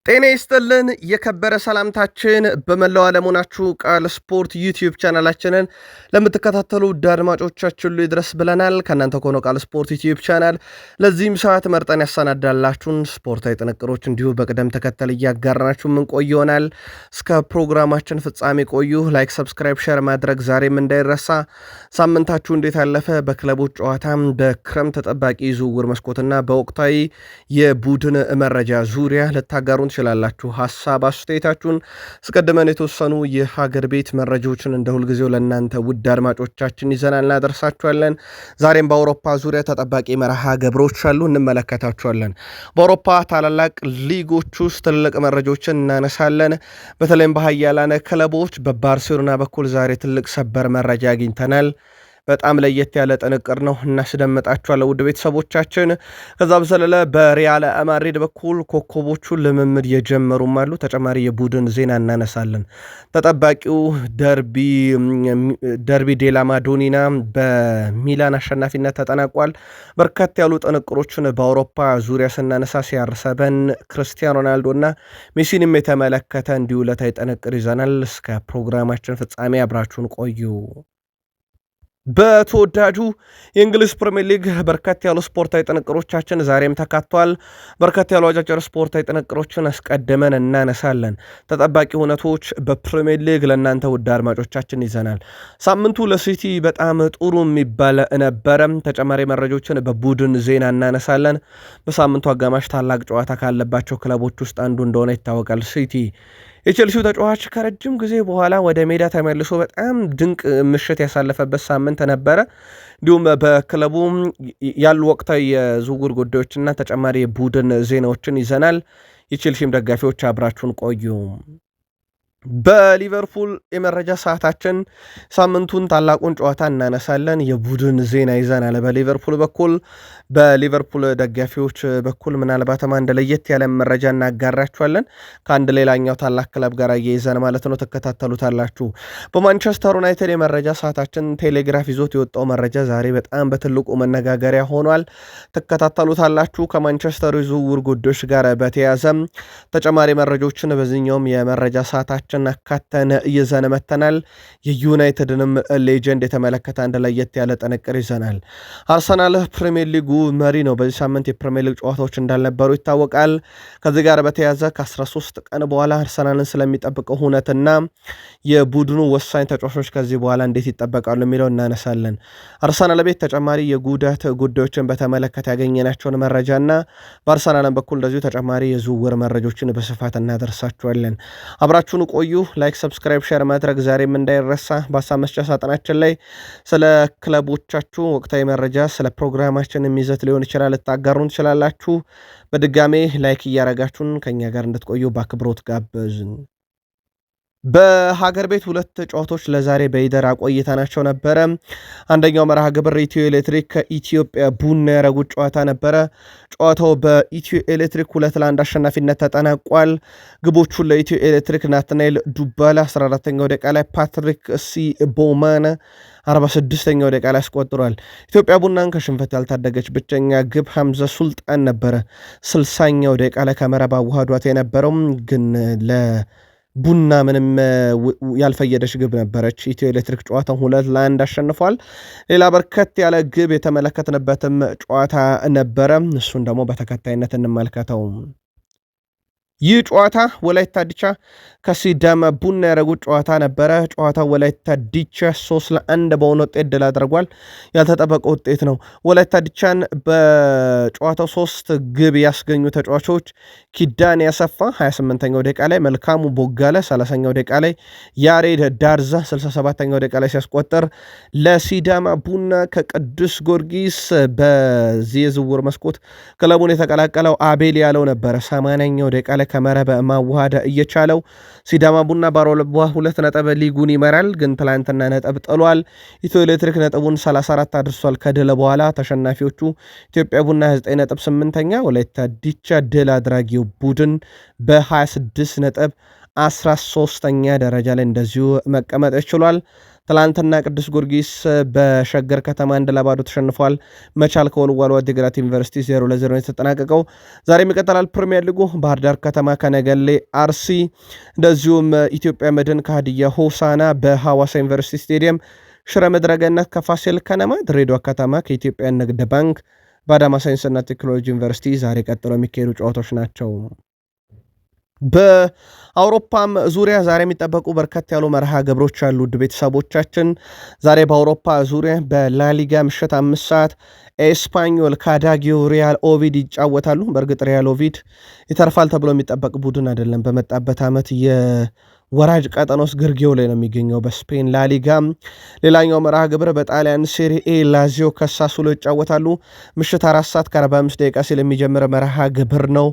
ጤና ይስጥልን የከበረ ሰላምታችን በመላው ዓለም ሆናችሁ ቃል ስፖርት ዩቲዩብ ቻናላችንን ለምትከታተሉ ውድ አድማጮቻችን ሁሉ ይድረስ ብለናል። ከእናንተ ከሆነው ቃል ስፖርት ዩቲዩብ ቻናል ለዚህም ሰዓት መርጠን ያሰናዳላችሁን ስፖርታዊ ጥንቅሮች እንዲሁ በቅደም ተከተል እያጋራናችሁ ምንቆይ ይሆናል። እስከ ፕሮግራማችን ፍጻሜ ቆዩ። ላይክ፣ ሰብስክራይብ፣ ሼር ማድረግ ዛሬም እንዳይረሳ። ሳምንታችሁ እንዴት ያለፈ? በክለቦች ጨዋታም በክረምት ተጠባቂ ዝውውር መስኮትና በወቅታዊ የቡድን መረጃ ዙሪያ ልታጋሩን ትችላላችሁ። ሐሳብ አስተያየታችሁን አስቀድመን የተወሰኑ የሀገር ቤት መረጃዎችን እንደ ሁልጊዜው ለእናንተ ውድ አድማጮቻችን ይዘናል እናደርሳችኋለን። ዛሬም በአውሮፓ ዙሪያ ተጠባቂ መርሃ ግብሮች አሉ፣ እንመለከታችኋለን። በአውሮፓ ታላላቅ ሊጎች ውስጥ ትልቅ መረጃዎችን እናነሳለን። በተለይም በሀያላነ ክለቦች በባርሴሎና በኩል ዛሬ ትልቅ ሰበር መረጃ አግኝተናል። በጣም ለየት ያለ ጥንቅር ነው፣ እናስደምጣችኋለን ውድ ቤተሰቦቻችን። ከዛ በዘለለ በሪያል ማድሪድ በኩል ኮከቦቹን ልምምድ የጀመሩም አሉ። ተጨማሪ የቡድን ዜና እናነሳለን። ተጠባቂው ደርቢ ዴላ ማዶኒና በሚላን አሸናፊነት ተጠናቋል። በርከት ያሉ ጥንቅሮችን በአውሮፓ ዙሪያ ስናነሳ ሲያርሰበን ክርስቲያኖ ሮናልዶ እና ሜሲንም የተመለከተ እንዲሁ ዕለታዊ ጥንቅር ይዘናል። እስከ ፕሮግራማችን ፍጻሜ አብራችሁን ቆዩ። በተወዳጁ የእንግሊዝ ፕሪሚየር ሊግ በርከት ያሉ ስፖርታዊ ጥንቅሮቻችን ዛሬም ተካቷል። በርከት ያሉ አጫጭር ስፖርታዊ ጥንቅሮችን አስቀድመን እናነሳለን። ተጠባቂ ሁነቶች በፕሪሚየር ሊግ ለእናንተ ውድ አድማጮቻችን ይዘናል። ሳምንቱ ለሲቲ በጣም ጥሩ የሚባል ነበረ። ተጨማሪ መረጃዎችን በቡድን ዜና እናነሳለን። በሳምንቱ አጋማሽ ታላቅ ጨዋታ ካለባቸው ክለቦች ውስጥ አንዱ እንደሆነ ይታወቃል። ሲቲ የቼልሲው ተጫዋች ከረጅም ጊዜ በኋላ ወደ ሜዳ ተመልሶ በጣም ድንቅ ምሽት ያሳለፈበት ሳምንት ነበረ። እንዲሁም በክለቡ ያሉ ወቅታዊ የዝውውር ጉዳዮችና ተጨማሪ የቡድን ዜናዎችን ይዘናል። የቼልሲም ደጋፊዎች አብራችሁን ቆዩ። በሊቨርፑል የመረጃ ሰዓታችን ሳምንቱን ታላቁን ጨዋታ እናነሳለን። የቡድን ዜና ይዘናል። በሊቨርፑል በኩል በሊቨርፑል ደጋፊዎች በኩል ምናልባትም አንድ ለየት ያለ መረጃ እናጋራችኋለን። ከአንድ ሌላኛው ታላቅ ክለብ ጋር እየይዘን ማለት ነው፣ ትከታተሉታላችሁ። በማንቸስተር ዩናይትድ የመረጃ ሰዓታችን ቴሌግራፍ ይዞት የወጣው መረጃ ዛሬ በጣም በትልቁ መነጋገሪያ ሆኗል፣ ትከታተሉታላችሁ። ከማንቸስተር ዝውውር ጉዳዮች ጋር በተያያዘም ተጨማሪ መረጃዎችን በዚህኛውም የመረጃ ሰዓታችን አካተን ይዘን መተናል። የዩናይትድንም ሌጀንድ የተመለከተ አንድ ለየት ያለ ጥንቅር ይዘናል። አርሰናል ፕሪሚየር ሊጉ መሪ ነው። በዚህ ሳምንት የፕሪሚየር ሊግ ጨዋታዎች እንዳልነበሩ ይታወቃል። ከዚህ ጋር በተያያዘ ከ13 ቀን በኋላ አርሰናልን ስለሚጠብቀው ሁነትና የቡድኑ ወሳኝ ተጫዋቾች ከዚህ በኋላ እንዴት ይጠበቃሉ የሚለው እናነሳለን። አርሰናል ቤት ተጨማሪ የጉዳት ጉዳዮችን በተመለከተ ያገኘናቸውን መረጃና በአርሰናልን በኩል እንደዚሁ ተጨማሪ የዝውውር መረጃዎችን በስፋት እናደርሳቸዋለን። አብራችሁን ቆዩ። ላይክ፣ ሰብስክራይብ፣ ሼር ማድረግ ዛሬም እንዳይረሳ። በሀሳብ መስጫ ሳጥናችን ላይ ስለ ክለቦቻችሁ ወቅታዊ መረጃ ስለ ፕሮግራማችን የሚይዘት ሊሆን ይችላል ልታጋሩን ትችላላችሁ። በድጋሜ ላይክ እያረጋችሁን ከኛ ጋር እንድትቆዩ በአክብሮት ጋበዝን። በሀገር ቤት ሁለት ጨዋታዎች ለዛሬ በይደር አቆይተናቸው ነበረ። አንደኛው መርሃ ግብር ኢትዮ ኤሌክትሪክ ከኢትዮጵያ ቡና ያረጉት ጨዋታ ነበረ። ጨዋታው በኢትዮ ኤሌክትሪክ 2-1 አሸናፊነት ተጠናቋል። ግቦቹን ለኢትዮ ኤሌክትሪክ ናትናኤል ዱባላ 14ኛው ደቂቃ ላይ፣ ፓትሪክ ቦማነ 46ኛው ደቂቃ ላይ አስቆጥሯል። ኢትዮጵያ ቡናን ከሽንፈት ያልታደገች ብቸኛ ግብ ሐምዘ ሱልጣን ነበረ 60ኛው ደቂቃ ላይ ከመረብ አዋህዷት የነበረው ግን ቡና ምንም ያልፈየደች ግብ ነበረች። ኢትዮ ኤሌክትሪክ ጨዋታውን 2-1 አሸንፏል። ሌላ በርከት ያለ ግብ የተመለከትንበትም ጨዋታ ነበረ። እሱን ደግሞ በተከታይነት እንመልከተው። ይህ ጨዋታ ወላይታ ዲቻ ከሲዳማ ቡና ያደረጉት ጨዋታ ነበረ። ጨዋታው ወላይታ ዲቻ 3-1 በሆነ ውጤት ድል አድርጓል። ያልተጠበቀ ውጤት ነው። ወላይታ ዲቻን በጨዋታው 3 ግብ ያስገኙ ተጫዋቾች ኪዳን ያሰፋ 28ኛው ደቂቃ ላይ፣ መልካሙ ቦጋለ 30ኛው ደቂቃ ላይ፣ ያሬድ ዳርዛ 67ኛው ደቂቃ ላይ ሲያስቆጠር ለሲዳማ ቡና ከቅዱስ ጊዮርጊስ በዚህ የዝውውር መስኮት ክለቡን የተቀላቀለው አቤል ያለው ነበረ 80ኛው ደቂቃ ላይ ከመረብ ማዋሃድ እየቻለው። ሲዳማ ቡና በ2 ነጥብ ሊጉን ይመራል፣ ግን ትላንትና ነጥብ ጥሏል። ኢትዮ ኤሌክትሪክ ነጥቡን 34 አድርሷል ከድል በኋላ። ተሸናፊዎቹ ኢትዮጵያ ቡና 29.8ኛ፣ ወላይታ ዲቻ ድል አድራጊው ቡድን በ26 ነጥብ 13ኛ ደረጃ ላይ እንደዚሁ መቀመጥ ችሏል። ትላንትና ቅዱስ ጊዮርጊስ በሸገር ከተማ 1-0 ተሸንፏል። መቻል ከወልዋሎ ዓዲግራት ዩኒቨርሲቲ 0-0 የተጠናቀቀው። ዛሬም ይቀጥላል ፕሪሚየር ሊጉ። ባህር ዳር ከተማ ከነገሌ አርሲ፣ እንደዚሁም ኢትዮጵያ መድን ከሀዲያ ሆሳና በሐዋሳ ዩኒቨርሲቲ ስቴዲየም፣ ሽረ ምድረገነት ከፋሲል ከነማ፣ ድሬዳዋ ከተማ ከኢትዮጵያ ንግድ ባንክ በአዳማ ሳይንስና ቴክኖሎጂ ዩኒቨርሲቲ ዛሬ ቀጥሎ የሚካሄዱ ጨዋታዎች ናቸው። በአውሮፓም ዙሪያ ዛሬ የሚጠበቁ በርከት ያሉ መርሃ ግብሮች አሉ። ውድ ቤተሰቦቻችን ዛሬ በአውሮፓ ዙሪያ በላሊጋ ምሽት 5 ሰዓት ኤስፓኞል ከአዳጊው ሪያል ኦቪድ ይጫወታሉ። በእርግጥ ሪያል ኦቪድ ይተርፋል ተብሎ የሚጠበቅ ቡድን አይደለም። በመጣበት ዓመት የወራጅ ቀጠኖስ ግርጌው ላይ ነው የሚገኘው በስፔን ላሊጋ። ሌላኛው መርሃ ግብር በጣሊያን ሴሪኤ ላዚዮ ከሳሱሎ ይጫወታሉ። ምሽት 4 ሰዓት ከ45 ደቂቃ ሲል የሚጀምር መርሃ ግብር ነው።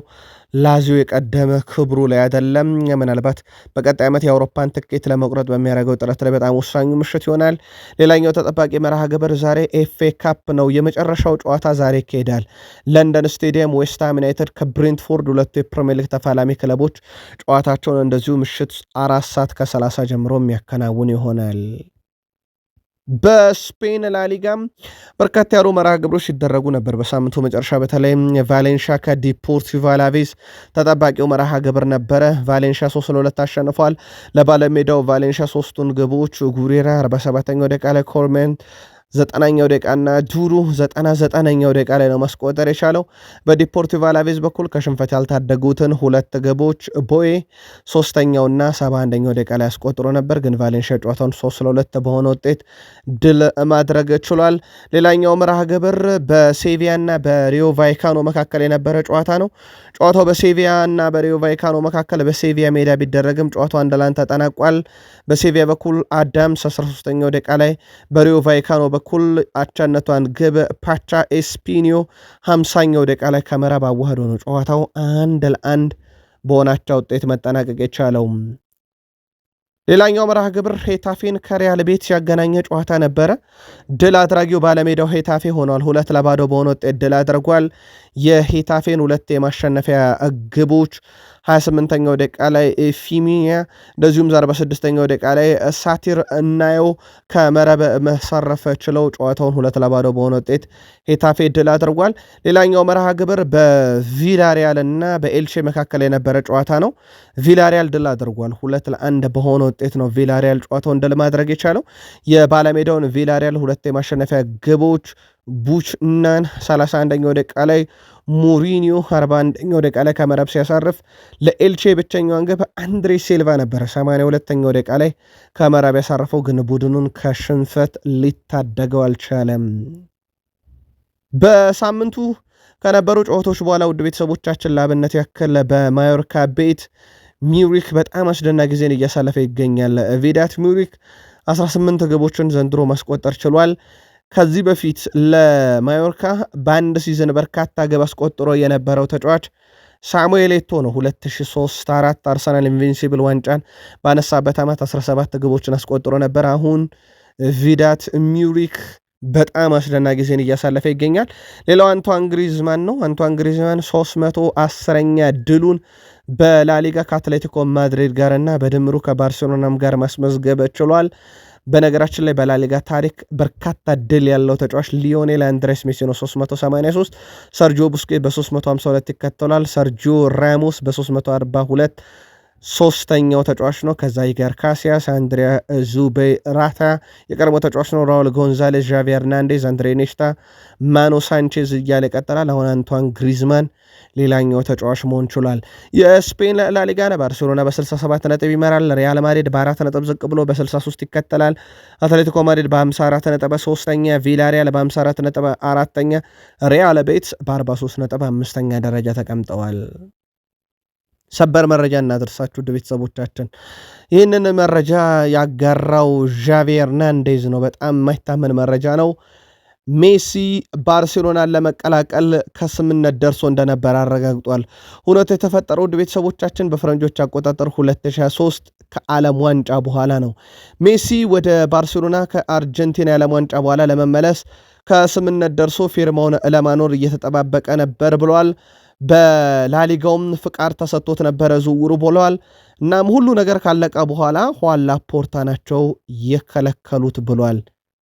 ላዚዮ የቀደመ ክብሩ ላይ አይደለም። ምናልባት በቀጣይ ዓመት የአውሮፓን ትኬት ለመቁረጥ በሚያደርገው ጥረት ላይ በጣም ወሳኙ ምሽት ይሆናል። ሌላኛው ተጠባቂ መርሃ ግብር ዛሬ ኤፍኤ ካፕ ነው። የመጨረሻው ጨዋታ ዛሬ ይካሄዳል። ለንደን ስቴዲየም ዌስትሃም ዩናይትድ ከብሬንትፎርድ፣ ሁለቱ የፕሪሚየር ሊግ ተፋላሚ ክለቦች ጨዋታቸውን እንደዚሁ ምሽት 4 ሰዓት ከ30 ጀምሮ የሚያከናውን ይሆናል። በስፔን ላሊጋም በርካታ ያሉ መርሃ ግብሮች ሲደረጉ ነበር በሳምንቱ መጨረሻ። በተለይም ቫሌንሻ ከዲፖርቲቮ አላቬዝ ተጠባቂው መርሃ ግብር ነበረ። ቫሌንሻ 3-2 አሸንፏል። ለባለሜዳው ቫሌንሻ 3ቱን ግቦች ጉሬራ 47ኛው ደቂቃ ላይ፣ ኮልሜን 90ኛው ደቂቃና ዱሩ 99ኛው ደቂቃ ላይ ነው ማስቆጠር የቻለው። በዲፖርቲቮ አላቬዝ በኩል ከሽንፈት ያልታደጉትን 2 ግቦች ቦዬ 3ኛውና 71ኛው ደቂቃ ላይ ያስቆጥሮ ነበር። ግን ቫሌንሺያ ጨዋታውን 3-2 በሆነ ውጤት ድል ማድረግ ችሏል። ሌላኛው መርሃ ግብር በሴቪያና በሪዮ ቫይካኖ መካከል የነበረ ጨዋታ ነው። ጨዋታው በሴቪያና በሪዮ ቫይካኖ መካከል በሴቪያ ሜዳ ቢደረግም ጨዋታው 1-1 ተጠናቋል። በሴቪያ በኩል አዳምስ 13ኛው ደቂቃ ላይ፣ በሪዮ ቫይካኖ በኩል አቻነቷን ግብ ፓቻ ኤስፒኒዮ 50ኛው ደቂቃ ላይ ከመረብ አዋህዶ ነው ጨዋታው 1-1 በሆናቻ ውጤት መጠናቀቅ የቻለው። ሌላኛው መርሃ ግብር ሄታፌን ከሪያል ቤት ሲያገናኘ ጨዋታ ነበረ። ድል አድራጊው ባለሜዳው ሄታፌ ሆኗል። 2-0 በሆነ ውጤት ድል አድርጓል። የሄታፌን 2 የማሸነፊያ ግቦች 28ኛው ደቂቃ ላይ ፊሚያ፣ እንደዚሁም 46ኛው ደቂቃ ላይ ሳቲር እናየው ከመረብ መሰረፈ ችለው ጨዋታውን 2-0 በሆነ ውጤት ሄታፌ ድል አድርጓል። ሌላኛው መርሃ ግብር በቪላሪያል እና በኤልቼ መካከል የነበረ ጨዋታ ነው። ቪላሪያል ድል አድርጓል። 2-1 በሆነ ውጤት ነው ቪላሪያል ጨዋታውን ድል ማድረግ የቻለው። የባለሜዳውን ቪላሪያል 2 የማሸነፊያ ግቦች ቡችናን 31ኛው ደቂቃ ላይ፣ ሙሪኒዮ 41ኛው ደቂቃ ላይ ከመረብ ሲያሳርፍ፣ ለኤልቼ ብቸኛዋን ግብ አንድሬ ሲልቫ ነበረ 82ኛው ደቂቃ ላይ ከመረብ ያሳረፈው። ግን ቡድኑን ከሽንፈት ሊታደገው አልቻለም። በሳምንቱ ከነበሩ ጨዋታዎች በኋላ ውድ ቤተሰቦቻችን ላብነት ያክል በማዮርካ ቤት ሚውሪክ በጣም አስደናቂ ጊዜን እያሳለፈ ይገኛል። ቪዳት ሚውሪክ 18 ግቦችን ዘንድሮ ማስቆጠር ችሏል። ከዚህ በፊት ለማዮርካ በአንድ ሲዝን በርካታ ግብ አስቆጥሮ የነበረው ተጫዋች ሳሙኤል ኤቶ ነው። 2003-4 አርሰናል ኢንቪንሲብል ዋንጫን ባነሳበት ዓመት 17 ግቦችን አስቆጥሮ ነበር። አሁን ቪዳት ሚውሪክ በጣም አስደናቂ ጊዜን እያሳለፈ ይገኛል። ሌላው አንቷን ግሪዝማን ነው። አንቷን ግሪዝማን 310ኛ ድሉን በላሊጋ ከአትሌቲኮ ማድሪድ ጋር እና በድምሩ ከባርሴሎናም ጋር ማስመዝገብ ችሏል። በነገራችን ላይ በላሊጋ ታሪክ በርካታ ድል ያለው ተጫዋች ሊዮኔል አንድሬስ ሜሲ ነው 383፣ ሰርጂዮ ቡስኬት በ352 ይከተላል። ሰርጂዮ ራሞስ በ342 ሶስተኛው ተጫዋች ነው። ከዛ ይገር ካሲያስ፣ አንድሪያ ዙቤራታ የቀድሞ ተጫዋች ነው። ራውል ጎንዛሌዝ፣ ዣቪ ሄርናንዴዝ፣ አንድሬ ኔሽታ፣ ማኖ ሳንቼዝ እያለ ይቀጥላል። አሁን አንቷን ግሪዝማን ሌላኛው ተጫዋች መሆን ችሏል። የስፔን ላሊጋ ባርሴሎና በ67 ነጥብ ይመራል። ሪያል ማድሪድ በ4 ነጥብ ዝቅ ብሎ በ63 ይከተላል። አትሌቲኮ ማድሪድ በ54 ነጥብ 3ኛ፣ ቪላሪያል በ54 ነጥብ 4ኛ፣ ሪያል ቤትስ በ43 ነጥብ 5ኛ ደረጃ ተቀምጠዋል። ሰበር መረጃ እናደርሳችሁ ውድ ቤተሰቦቻችን። ይህንን መረጃ ያጋራው ዣቪ ሄርናንዴዝ ነው። በጣም የማይታመን መረጃ ነው። ሜሲ ባርሴሎናን ለመቀላቀል ከስምነት ደርሶ እንደነበር አረጋግጧል። እውነቱ የተፈጠረው ውድ ቤተሰቦቻችን በፈረንጆች አቆጣጠር 2023 ከዓለም ዋንጫ በኋላ ነው። ሜሲ ወደ ባርሴሎና ከአርጀንቲና የዓለም ዋንጫ በኋላ ለመመለስ ከስምነት ደርሶ ፊርማውን ለማኖር እየተጠባበቀ ነበር ብሏል። በላሊጋውም ፍቃድ ተሰጥቶት ነበረ ዝውውሩ ብለዋል። እናም ሁሉ ነገር ካለቀ በኋላ ሁዋን ላፖርታ ናቸው የከለከሉት ብሏል።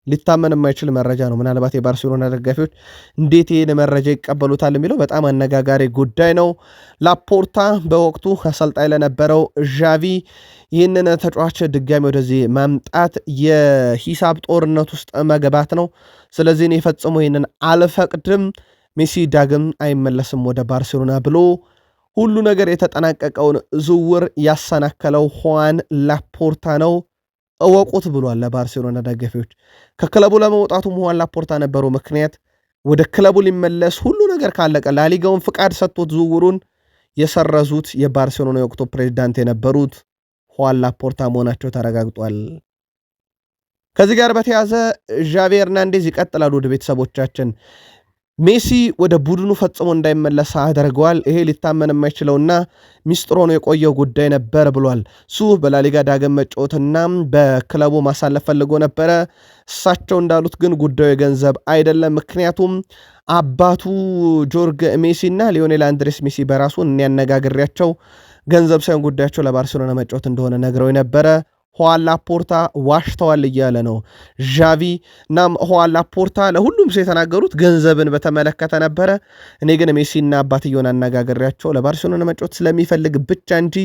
ሊታመን የማይችል መረጃ ነው። ምናልባት የባርሴሎና ደጋፊዎች እንዴት ይህን መረጃ ይቀበሉታል የሚለው በጣም አነጋጋሪ ጉዳይ ነው። ላፖርታ በወቅቱ አሰልጣኝ ለነበረው ዣቪ ይህንን ተጫዋች ድጋሚ ወደዚህ ማምጣት የሂሳብ ጦርነት ውስጥ መግባት ነው። ስለዚህ እኔ ፈጽሞ ይህንን አልፈቅድም፣ ሜሲ ዳግም አይመለስም ወደ ባርሴሎና ብሎ ሁሉ ነገር የተጠናቀቀውን ዝውውር ያሰናከለው ሁዋን ላፖርታ ነው። እወቁት ብሏል ለባርሴሎና ደጋፊዎች። ከክለቡ ለመውጣቱም ሁዋን ላፖርታ ነበሩ ምክንያት። ወደ ክለቡ ሊመለስ ሁሉ ነገር ካለቀ ላሊጋውን ፍቃድ ሰጥቶት ዝውውሩን የሰረዙት የባርሴሎና የወቅቱ ፕሬዚዳንት የነበሩት ሁዋን ላፖርታ መሆናቸው ተረጋግጧል። ከዚህ ጋር በተያዘ ዣቪ ኤርናንዴዝ ይቀጥላሉ። ወደ ቤተሰቦቻችን ሜሲ ወደ ቡድኑ ፈጽሞ እንዳይመለስ አድርገዋል። ይሄ ሊታመን የማይችለውና ሚስጥር ሆኖ የቆየው ጉዳይ ነበር ብሏል። እሱ በላሊጋ ዳግም መጫወትና በክለቡ ማሳለፍ ፈልጎ ነበረ። እሳቸው እንዳሉት ግን ጉዳዩ የገንዘብ አይደለም። ምክንያቱም አባቱ ጆርግ ሜሲ እና ሊዮኔል አንድሬስ ሜሲ በራሱ ያነጋግሬያቸው ገንዘብ ሳይሆን ጉዳያቸው ለባርሴሎና መጫወት እንደሆነ ነግረው ነበረ። ሁዋን ላፖርታ ዋሽተዋል እያለ ነው ዣቪ። እናም ሁዋን ላፖርታ ለሁሉም ሰው የተናገሩት ገንዘብን በተመለከተ ነበረ። እኔ ግን ሜሲና አባትየውን አነጋግሬያቸው ለባርሴሎና መጫወት ስለሚፈልግ ብቻ እንጂ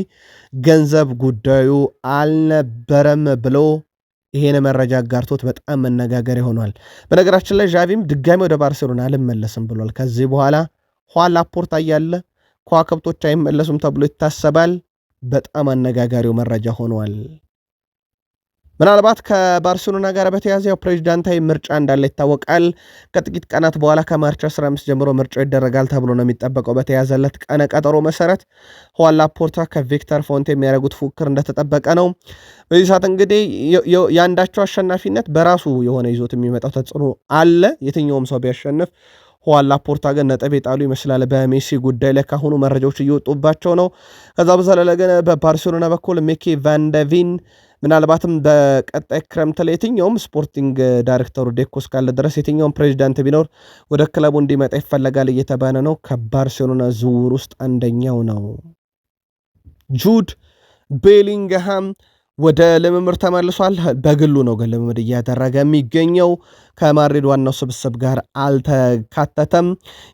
ገንዘብ ጉዳዩ አልነበረም ብሎ ይሄን መረጃ አጋርቶት በጣም መነጋገር ሆኗል። በነገራችን ላይ ዣቪም ድጋሚ ወደ ባርሴሎና አልመለስም ብሏል። ከዚህ በኋላ ሁዋን ላፖርታ እያለ ከዋክብቶች አይመለሱም ተብሎ ይታሰባል። በጣም አነጋጋሪው መረጃ ሆኗል። ምናልባት ከባርሴሎና ጋር በተያዘ ፕሬዚዳንታዊ ምርጫ እንዳለ ይታወቃል። ከጥቂት ቀናት በኋላ ከማርች 15 ጀምሮ ምርጫው ይደረጋል ተብሎ ነው የሚጠበቀው። በተያዘለት ቀነ ቀጠሮ መሰረት ሁዋን ላፖርታ ከቪክተር ፎንቴ የሚያደርጉት ፉክክር እንደተጠበቀ ነው። በዚህ ሰዓት እንግዲህ የአንዳቸው አሸናፊነት በራሱ የሆነ ይዞት የሚመጣው ተጽዕኖ አለ። የትኛውም ሰው ቢያሸንፍ ሁዋን ላፖርታ ግን ነጥብ የጣሉ ይመስላል በሜሲ ጉዳይ ላይ ካሁኑ መረጃዎች እየወጡባቸው ነው። ከዛ በዘለለ ግን በባርሴሎና በኩል ሚኪ ቫንደቪን ምናልባትም በቀጣይ ክረምት ላይ የትኛውም ስፖርቲንግ ዳይሬክተሩ ዴኮ እስካለ ድረስ የትኛውም ፕሬዚዳንት ቢኖር ወደ ክለቡ እንዲመጣ ይፈለጋል እየተባለ ነው። ከባርሴሎና ዝውውር ውስጥ አንደኛው ነው። ጁድ ቤሊንግሃም ወደ ልምምድ ተመልሷል። በግሉ ነው ግን ልምምድ እያደረገ የሚገኘው። ከማድሪድ ዋናው ስብስብ ጋር አልተካተተም።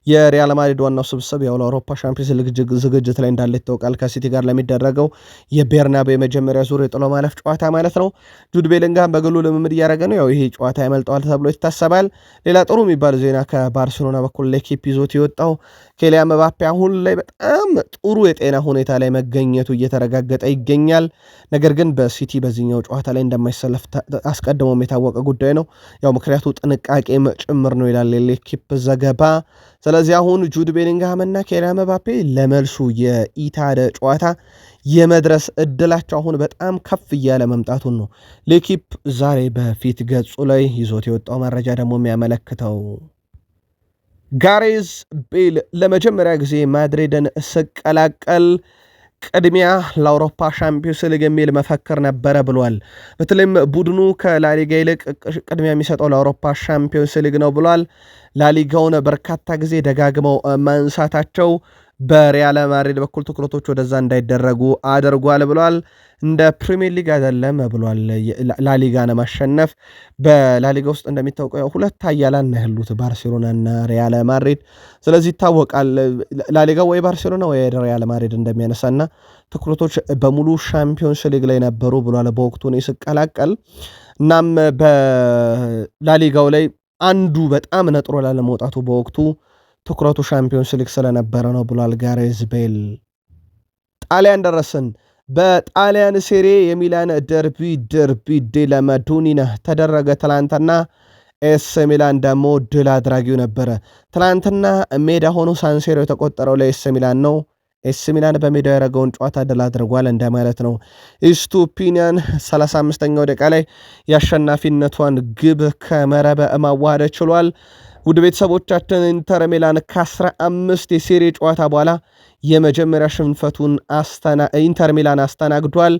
የሪያል ማድሪድ ዋናው ስብስብ ያው ለአውሮፓ ሻምፒዮንስ ሊግ ዝግጅት ላይ እንዳለ ይታወቃል። ከሲቲ ጋር ለሚደረገው የቤርናቤ የመጀመሪያ ዙር የጥሎ ማለፍ ጨዋታ ማለት ነው። ጁድ ቤሊንግሃም በግሉ ልምምድ እያደረገ ነው። ያው ይሄ ጨዋታ ያመልጠዋል ተብሎ ይታሰባል። ሌላ ጥሩ የሚባል ዜና ከባርሴሎና በኩል ለኪፕ ይዞት የወጣው ኬሊያን ምባፔ አሁን ላይ በጣም ጥሩ የጤና ሁኔታ ላይ መገኘቱ እየተረጋገጠ ይገኛል። ነገር ግን በሲቲ በዚህኛው ጨዋታ ላይ እንደማይሰለፍ አስቀድሞም የታወቀ ጉዳይ ነው። ያው ምክንያቱ ጥንቃቄ ጭምር ነው ይላል የሌኪፕ ዘገባ። ስለዚህ አሁን ጁድ ቤሊንግሃምና ኬሊያን ምባፔ ለመልሱ የኢታድ ጨዋታ የመድረስ እድላቸው አሁን በጣም ከፍ እያለ መምጣቱን ነው ሌኪፕ ዛሬ በፊት ገጹ ላይ ይዞት የወጣው መረጃ ደግሞ የሚያመለክተው። ጋሬዝ ቤል ለመጀመሪያ ጊዜ ማድሪድን ስቀላቀል ቅድሚያ ለአውሮፓ ሻምፒዮንስ ሊግ የሚል መፈክር ነበረ ብሏል። በተለይም ቡድኑ ከላሊጋ ይልቅ ቅድሚያ የሚሰጠው ለአውሮፓ ሻምፒዮንስ ሊግ ነው ብሏል። ላሊጋውን በርካታ ጊዜ ደጋግመው ማንሳታቸው በሪያል ማድሪድ በኩል ትኩረቶች ወደዛ እንዳይደረጉ አድርጓል ብሏል። እንደ ፕሪሚየር ሊግ አይደለም ብሏል። ላሊጋን ማሸነፍ በላሊጋ ውስጥ እንደሚታወቀው ሁለት ኃያላን ያሉት ባርሴሎና እና ሪያል ማድሪድ። ስለዚህ ይታወቃል ላሊጋ ወይ ባርሴሎና ወይ ሪያል ማድሪድ እንደሚያነሳና ትኩረቶች በሙሉ ሻምፒዮንስ ሊግ ላይ ነበሩ ብሏል በወቅቱ ነው ሲቀላቀል። እናም በላሊጋው ላይ አንዱ በጣም ነጥሮ ላለመውጣቱ በወቅቱ ትኩረቱ ሻምፒዮንስ ሊግ ስለነበረ ነው ብሏል ጋሬዝ ቤል። ጣሊያን ደረስን። በጣሊያን ሴሪ የሚላን ደርቢ ዴላ ማዶኒና ተደረገ ትላንትና። ኤስ ሚላን ደግሞ ድል አድራጊው ነበረ። ትላንትና ሜዳ ሆኖ ሳንሴሮ የተቆጠረው ለኤስ ሚላን ነው። ኤስ ሚላን በሜዳው ያደረገውን ጨዋታ ድል አድርጓል እንደማለት ነው። ኢስቱፒኒያን 35ኛው ደቂቃ ላይ የአሸናፊነቷን ግብ ከመረበ ማዋሃድ ችሏል። ውድ ቤተሰቦቻችን ኢንተር ሚላን ከ15 የሴሪ ጨዋታ በኋላ የመጀመሪያ ሽንፈቱን ኢንተር ሚላን አስተናግዷል።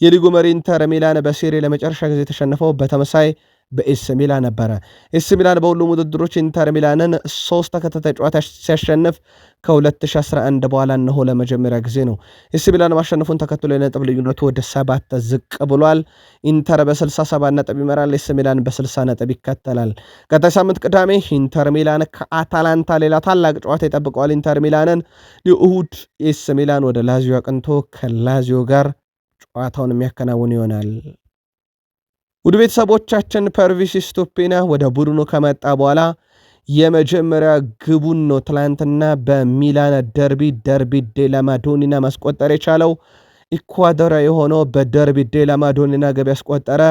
የሊጉ መሪ ኢንተር ሚላን በሴሪ ለመጨረሻ ጊዜ የተሸነፈው በተመሳይ በኤስ ሚላን ነበረ። ኤስ ሚላን በሁሉም ውድድሮች ኢንተር ሚላንን 3 ተከታታይ ጨዋታ ሲያሸንፍ ከ2011 በኋላ እነሆ ለመጀመሪያ ጊዜ ነው። ኤስ ሚላን ማሸነፉን ተከትሎ የነጥብ ልዩነቱ ወደ 7 ዝቅ ብሏል። ኢንተር በ67 ነጥብ ይመራል። ኤስ ሚላን በ60 ነጥብ ይከተላል። ቀጣይ ሳምንት ቅዳሜ ኢንተር ሚላን ከአታላንታ ሌላ ታላቅ ጨዋታ ይጠብቀዋል። ኢንተር ሚላንን እሁድ ኤስ ሚላን ወደ ላዚዮ አቅንቶ ከላዚዮ ጋር ጨዋታውን የሚያከናውን ይሆናል። ውድ ቤተሰቦቻችን ፐርቪስ ስቱፒና ወደ ቡድኑ ከመጣ በኋላ የመጀመሪያ ግቡን ነው ትላንትና በሚላን ደርቢ ዴላ ማዶኒና ማስቆጠር የቻለው። ኢኳዶራ የሆነው በደርቢ ዴላ ማዶኒና ገብ ያስቆጠረ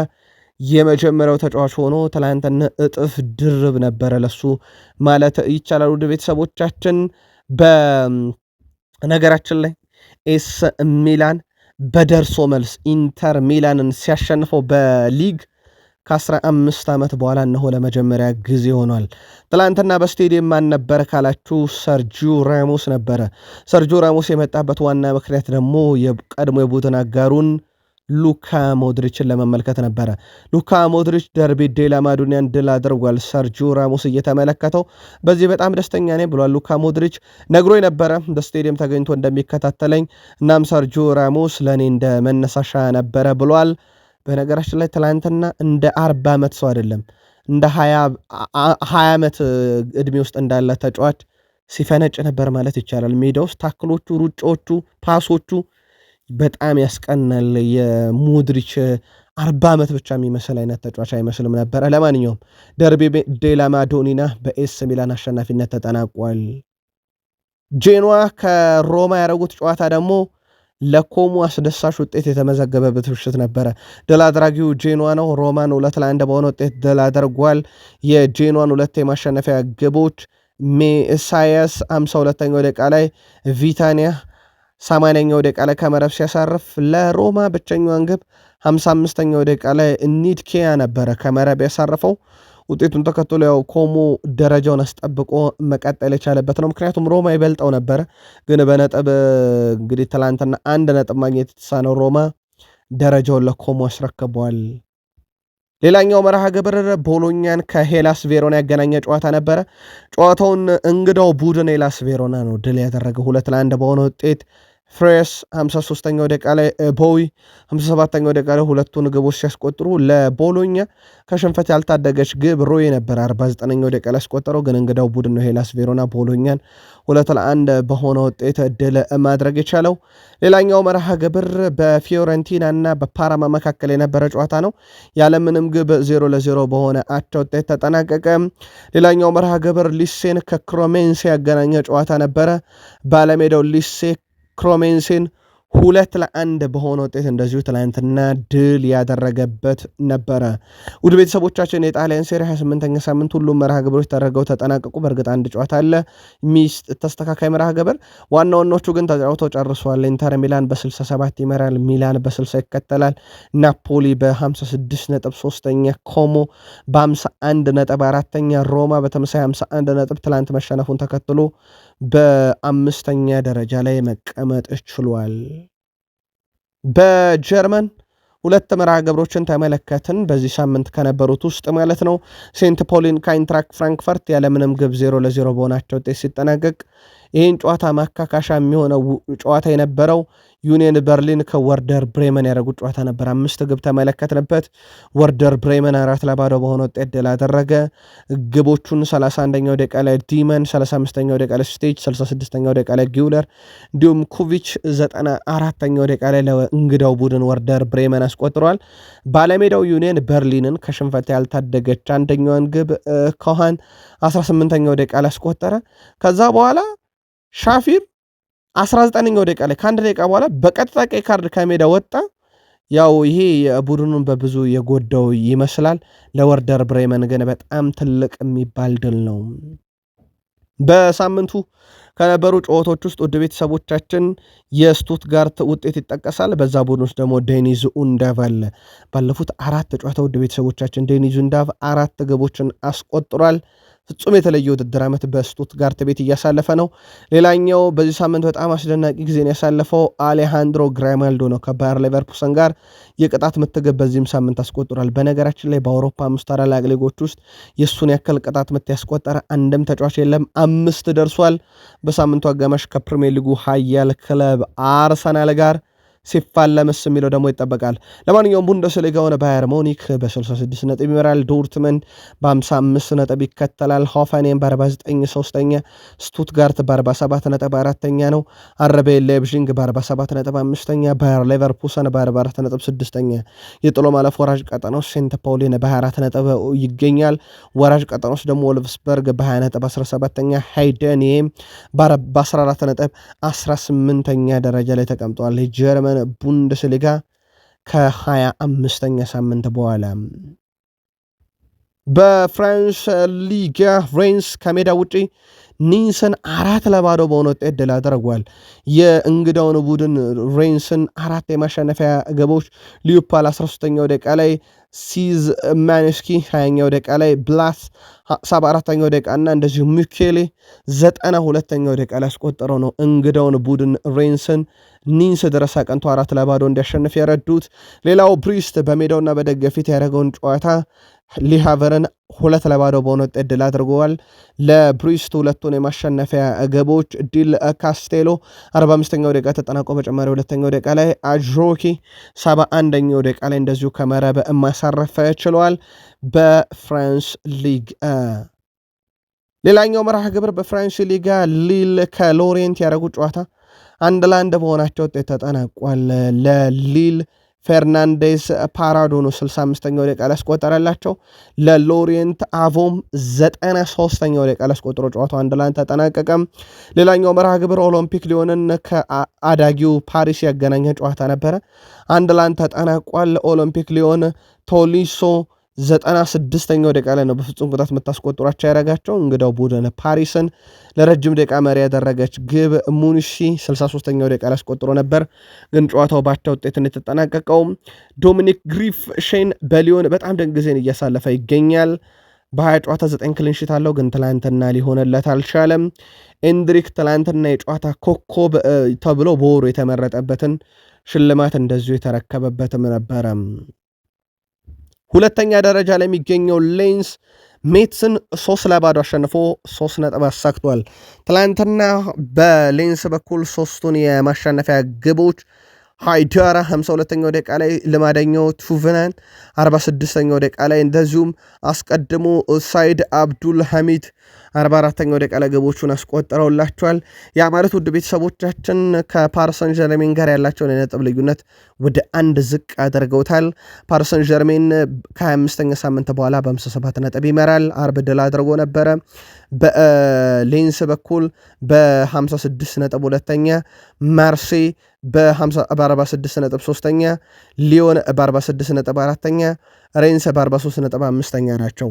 የመጀመሪያው ተጫዋች ሆኖ ትላንትና እጥፍ ድርብ ነበረ ለሱ ማለት ይቻላል። ውድ ቤተሰቦቻችን በነገራችን ላይ ኤስ ሚላን በደርሶ መልስ ኢንተር ሚላንን ሲያሸንፈው በሊግ ከ15 ዓመት በኋላ እነሆ ለመጀመሪያ ጊዜ ሆኗል። ትላንትና በስቴዲየም ማን ነበረ ካላችሁ ሰርጂዮ ራሞስ ነበረ። ሰርጂዮ ራሞስ የመጣበት ዋና ምክንያት ደግሞ የቀድሞ የቡድን አጋሩን ሉካ ሞድሪችን ለመመልከት ነበረ። ሉካ ሞድሪች ደርቢ ዴላ ማዶኒያን ድል አድርጓል። ሰርጂዮ ራሞስ እየተመለከተው በዚህ በጣም ደስተኛ ነኝ ብሏል። ሉካ ሞድሪች ነግሮ የነበረ በስቴዲየም ተገኝቶ እንደሚከታተለኝ፣ እናም ሰርጂዮ ራሞስ ለእኔ እንደ መነሳሻ ነበረ ብሏል። በነገራችን ላይ ትላንትና እንደ 40 ዓመት ሰው አይደለም እንደ 20 ዓመት ዕድሜ ውስጥ እንዳለ ተጫዋች ሲፈነጭ ነበር ማለት ይቻላል። ሜዳ ውስጥ ታክሎቹ፣ ሩጫዎቹ፣ ፓሶቹ በጣም ያስቀናል። የሞድሪች 40 ዓመት ብቻ የሚመስል አይነት ተጫዋች አይመስልም ነበረ። ለማንኛውም ደርቢ ዴላ ማዶኒና በኤስ ሚላን አሸናፊነት ተጠናቋል። ጄኖዋ ከሮማ ያደረጉት ጨዋታ ደግሞ ለኮሞ አስደሳች ውጤት የተመዘገበበት ምሽት ነበረ። ድል አድራጊው ጄኖዋ ነው። ሮማን 2-1 በሆነ ውጤት ድል አድርጓል። የጄኖዋን 2 የማሸነፊያ ግቦች ሜሳያስ 52ኛው ደቂቃ ላይ፣ ቪታኒያ 80ኛው ደቂቃ ላይ ከመረብ ሲያሳርፍ፣ ለሮማ ብቸኛዋን ግብ 55ኛው ደቂቃ ላይ ኒድኬያ ነበረ ከመረብ ያሳረፈው። ውጤቱን ተከትሎ ያው ኮሞ ደረጃውን አስጠብቆ መቀጠል የቻለበት ነው። ምክንያቱም ሮማ ይበልጠው ነበረ፣ ግን በነጥብ እንግዲህ ትላንትና 1 ነጥብ ማግኘት የተሳነው ሮማ ደረጃውን ለኮሞ አስረክቧል። ሌላኛው መርሃ ግብር ቦሎኛን ከሄላስ ቬሮና ያገናኘ ጨዋታ ነበረ። ጨዋታውን እንግዳው ቡድን ሄላስ ቬሮና ነው ድል ያደረገው 2-1 በሆነ ውጤት። ፍሬስ 53ኛው ደቂቃ ላይ፣ ቦዊ 57ኛው ደቂቃ ላይ ሁለቱን ግቦች ሲያስቆጥሩ ለቦሎኛ ከሽንፈት ያልታደገች ግብ ሮይ ነበር 49ኛው ደቂቃ ላይ ያስቆጠረው። ግን እንግዳው ቡድን ነው ሄላስ ቬሮና ቦሎኛን 2-1 በሆነ ውጤት ድል ማድረግ የቻለው። ሌላኛው መርሃ ግብር በፊዮረንቲና እና በፓራማ መካከል የነበረ ጨዋታ ነው። ያለምንም ግብ 0-0 በሆነ አቻ ውጤት ተጠናቀቀ። ሌላኛው መርሃ ግብር ሊሴን ከክሮሜንሴ ያገናኘ ጨዋታ ነበረ። ባለሜዳው ሊሴ ክሮሜንሴን 2-1 በሆነ ውጤት እንደዚሁ ትላንትና ድል ያደረገበት ነበረ። ውድ ቤተሰቦቻችን የጣሊያን ሴሪ 28ኛ ሳምንት ሁሉም መርሃ ግብሮች ተደርገው ተጠናቀቁ። በእርግጥ አንድ ጨዋታ አለ ሚስት ተስተካካይ መርሃ ግብር፣ ዋና ዋናዎቹ ግን ተጫውተው ጨርሰዋል። ኢንተር ሚላን በ67 ይመራል፣ ሚላን በ60 ይከተላል። ናፖሊ በ56 ነጥብ 3ኛ፣ ኮሞ በ51 ነጥብ 4ኛ፣ ሮማ በተመሳይ 51 ነጥብ ትላንት መሸነፉን ተከትሎ በ5ኛ ደረጃ ላይ መቀመጥ ችሏል። በጀርመን 2 መርሃ ግብሮችን ተመለከትን በዚህ ሳምንት ከነበሩት ውስጥ ማለት ነው። ሴንት ፖሊን ከአይንትራክ ፍራንክፈርት ያለምንም ግብ 0-0 በሆናቸው ውጤት ሲጠናቀቅ፣ ይህን ጨዋታ ማካካሻ የሚሆነው ጨዋታ የነበረው ዩኒየን በርሊን ከወርደር ብሬመን ያደረጉት ጨዋታ ነበር። 5 ግብ ተመለከትንበት። ወርደር ብሬመን 4-0 በሆነ ውጤት ድል አደረገ። ግቦቹን 31ኛው ደቂቃ ላይ ዲመን፣ 35ኛው ደቂቃ ላይ ስቴጅ፣ 66ኛው ደቂቃ ላይ ጊውለር እንዲሁም ኩቪች 94ኛው ደቂቃ ላይ ለእንግዳው ቡድን ወርደር ብሬመን አስቆጥሯል። ባለሜዳው ዩኒየን በርሊንን ከሽንፈት ያልታደገች አንደኛዋን ግብ ኮሃን 18ኛው ደቂቃ ላይ አስቆጠረ። ከዛ በኋላ ሻፊር 19ኛው ደቂቃ ላይ ከአንድ ደቂቃ በኋላ በቀጥታ ቀይ ካርድ ከሜዳ ወጣ። ያው ይሄ ቡድኑን በብዙ የጎዳው ይመስላል። ለወርደር ብሬመን ግን በጣም ትልቅ የሚባል ድል ነው። በሳምንቱ ከነበሩ ጨዋታዎች ውስጥ ውድ ቤተሰቦቻችን የስቱትጋርት ውጤት ይጠቀሳል። በዛ ቡድን ውስጥ ደግሞ ዴኒዝ ኡንዳቭ አለ። ባለፉት 4 ጨዋታ ውድ ቤተሰቦቻችን ዴኒዝ ኡንዳቭ 4 ግቦችን አስቆጥሯል። ፍጹም የተለየ ውድድር ዓመት በስቱትጋርት ቤት እያሳለፈ ነው። ሌላኛው በዚህ ሳምንት በጣም አስደናቂ ጊዜን ያሳለፈው አሌሃንድሮ ግራማልዶ ነው። ከባየር ሌቨርኩሰን ጋር የቅጣት ምት ግብ በዚህም ሳምንት አስቆጥሯል። በነገራችን ላይ በአውሮፓ 5 ታላላቅ ሊጎች ውስጥ የእሱን ያክል ቅጣት ምት ያስቆጠረ አንድም ተጫዋች የለም። 5 ደርሷል። በሳምንቱ አጋማሽ ከፕሪሚየር ሊጉ ኃያል ክለብ አርሰናል ጋር ሲፋለምስ የሚለው ደግሞ ይጠበቃል። ለማንኛውም ቡንደስሊጋውን ባየር ሙኒክ በ66 ነጥብ ይመራል። ዶርትመንድ በ55 ነጥብ ይከተላል። ሆፈንሄም በ49 ሶስተኛ፣ ስቱትጋርት በ47 ነጥብ አራተኛ ነው። አርቤ ሌይፕዚግ በ47 ነጥብ አምስተኛ፣ ባየር ሌቨርኩሰን በ44 ነጥብ ስድስተኛ። የጥሎ ማለፍ ወራጅ ቀጠናው ሴንት ፓውሊን በ24 ነጥብ ይገኛል። ወራጅ ቀጠናዎች ደግሞ ወልፍስበርግ በ20 ነጥብ 17ኛ፣ ሃይደንሄም በ14 ነጥብ 18ኛ ደረጃ ላይ ተቀምጠዋል። ጀርመን ቡንደስሊጋ ከ25ኛ ሳምንት በኋላ በፍራንስ ሊጋ ሬንስ ከሜዳ ውጪ ኒንስን 4-0 በሆነ ውጤት ድል አድርጓል። የእንግዳውን ቡድን ሬንስን 4 የማሸነፊያ ግቦች ሊዮፓል 13ኛው ደቂቃ ላይ፣ ሲዝ ማንስኪ 20ኛው ደቂቃ ላይ፣ ብላስ 74ኛው ደቂቃ እና እንደዚሁ ሚኬሌ 92ኛው ደቂቃ ላይ አስቆጠረው ነው እንግዳውን ቡድን ሬንስን ኒንስ ድረስ አቅንቶ 4-0 እንዲያሸንፍ የረዱት። ሌላው ብሪስት በሜዳውና በደገፊት ያደረገውን ጨዋታ ሊሃቨርን 2-0 በሆነ ውጤት ድል አድርገዋል። ለብሪስት ሁለቱን የማሸነፊያ ግቦች ዲል ካስቴሎ 45ኛው ደቂቃ ተጠናቆ በጨማሪ ሁለተኛው ደቂቃ ላይ፣ አጅሮኪ 71ኛው ደቂቃ ላይ እንደዚሁ ከመረብ ማሳረፍ ችለዋል። በፍራንስ ሊግ ሌላኛው መርሃ ግብር በፍራንስ ሊጋ ሊል ከሎሬንት ያደረጉት ጨዋታ 1-1 በሆናቸው ውጤት ተጠናቋል። ለሊል ፌርናንዴስ ፓራዶኖ 65ኛው ደቂቃ ላይ አስቆጠረላቸው። ለሎሬንት አቮም 93ኛው ደቂቃ ላይ አስቆጥሮ ጨዋታው 1-1 ተጠናቀቀም። ሌላኛው መርሃ ግብር ኦሎምፒክ ሊዮንን ከአዳጊው ፓሪስ ያገናኘ ጨዋታ ነበረ። 1-1 ተጠናቋል። ኦሎምፒክ ሊዮን ቶሊሶ 96ኛው ደቂቃ ላይ ነው በፍጹም ቅጣት የምታስቆጥሯቸው ያደረጋቸው። እንግዳው ቡድን ፓሪስን ለረጅም ደቂቃ መሪ ያደረገች ግብ ሙኒሺ 63ኛው ደቂቃ ላይ አስቆጥሮ ነበር፣ ግን ጨዋታው ባቻ ውጤት እንደተጠናቀቀው። ዶሚኒክ ግሪፍ ሼን በሊዮን በጣም ድንቅ ጊዜን እያሳለፈ ይገኛል። በ20 ጨዋታ 9 ክሊንሺት አለው፣ ግን ትላንትና ሊሆንለት አልቻለም። ኤንድሪክ ትላንትና የጨዋታ ኮከብ ተብሎ በወሩ የተመረጠበትን ሽልማት እንደዚሁ የተረከበበትም ነበረ። ሁለተኛ ደረጃ ላይ የሚገኘው ሌንስ ሜትስን 3-0 አሸንፎ 3 ነጥብ አሳክቷል። ትላንትና በሌንስ በኩል 3ቱን የማሸነፊያ ግቦች ሃይዳራ 52ኛው ደቂቃ ላይ፣ ልማደኛው ቱቨናን 46ኛው ደቂቃ ላይ፣ እንደዚሁም አስቀድሞ ሳይድ አብዱል ሐሚድ 44ኛው ደቂቃ ላይ ግቦቹን አስቆጥረውላቸዋል። ያ ማለት ውድ ቤተሰቦቻችን ከፓሪሰን ጀርሜን ጋር ያላቸውን የነጥብ ልዩነት ወደ 1 ዝቅ አድርገውታል። ፓሪሰን ጀርሜን ከ25ኛ ሳምንት በኋላ በ57 ነጥብ ይመራል። አርብ ድል አድርጎ ነበረ። በሌንስ በኩል በ56 ነጥብ ሁለተኛ፣ ማርሴይ በ46 ነጥብ ሶስተኛ፣ ሊዮን በ46 ነጥብ አራተኛ፣ ሬንስ በ43 ነጥብ አምስተኛ ናቸው።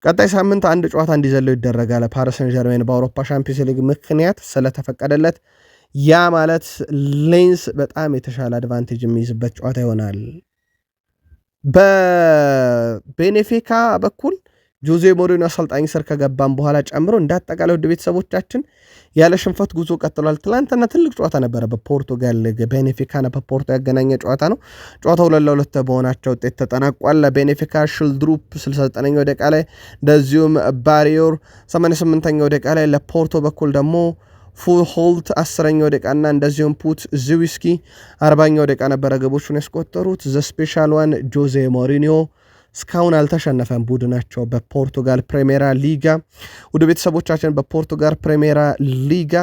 ቀጣይ ሳምንት አንድ ጨዋታ እንዲዘለው ይደረጋል። ፓሪስ ሰን ዠርሜን በአውሮፓ ሻምፒዮንስ ሊግ ምክንያት ስለተፈቀደለት ያ ማለት ሌንስ በጣም የተሻለ አድቫንቴጅ የሚይዝበት ጨዋታ ይሆናል። በቤኔፊካ በኩል ጆዜ ሞሪኖ አሰልጣኝ ስር ከገባም በኋላ ጨምሮ እንዳጠቃላይ ወደ ቤተሰቦቻችን ያለ ሽንፈት ጉዞ ቀጥሏል። ትላንትና ትልቅ ጨዋታ ነበረ። በፖርቱጋል ቤኔፊካና በፖርቶ ያገናኘ ጨዋታ ነው። ጨዋታው 2-2 በሆናቸው ውጤት ተጠናቋል። ቤኔፊካ ሽልድሩፕ 69ኛው ደቂቃ ላይ፣ እንደዚሁም ባሪዮር 88ኛው ደቂቃ ላይ፣ ለፖርቶ በኩል ደግሞ ፉልሆልት 10ኛው ደቂቃና እንደዚሁም ፑት ዚዊስኪ 40ኛው ደቂቃ ነበረ ግቦቹን ያስቆጠሩት። ዘ ስፔሻል ዋን ጆዜ ሞሪኒዮ እስካሁን አልተሸነፈም ቡድናቸው በፖርቱጋል ፕሪሜራ ሊጋ። ወደ ቤተሰቦቻችን በፖርቱጋል ፕሪሜራ ሊጋ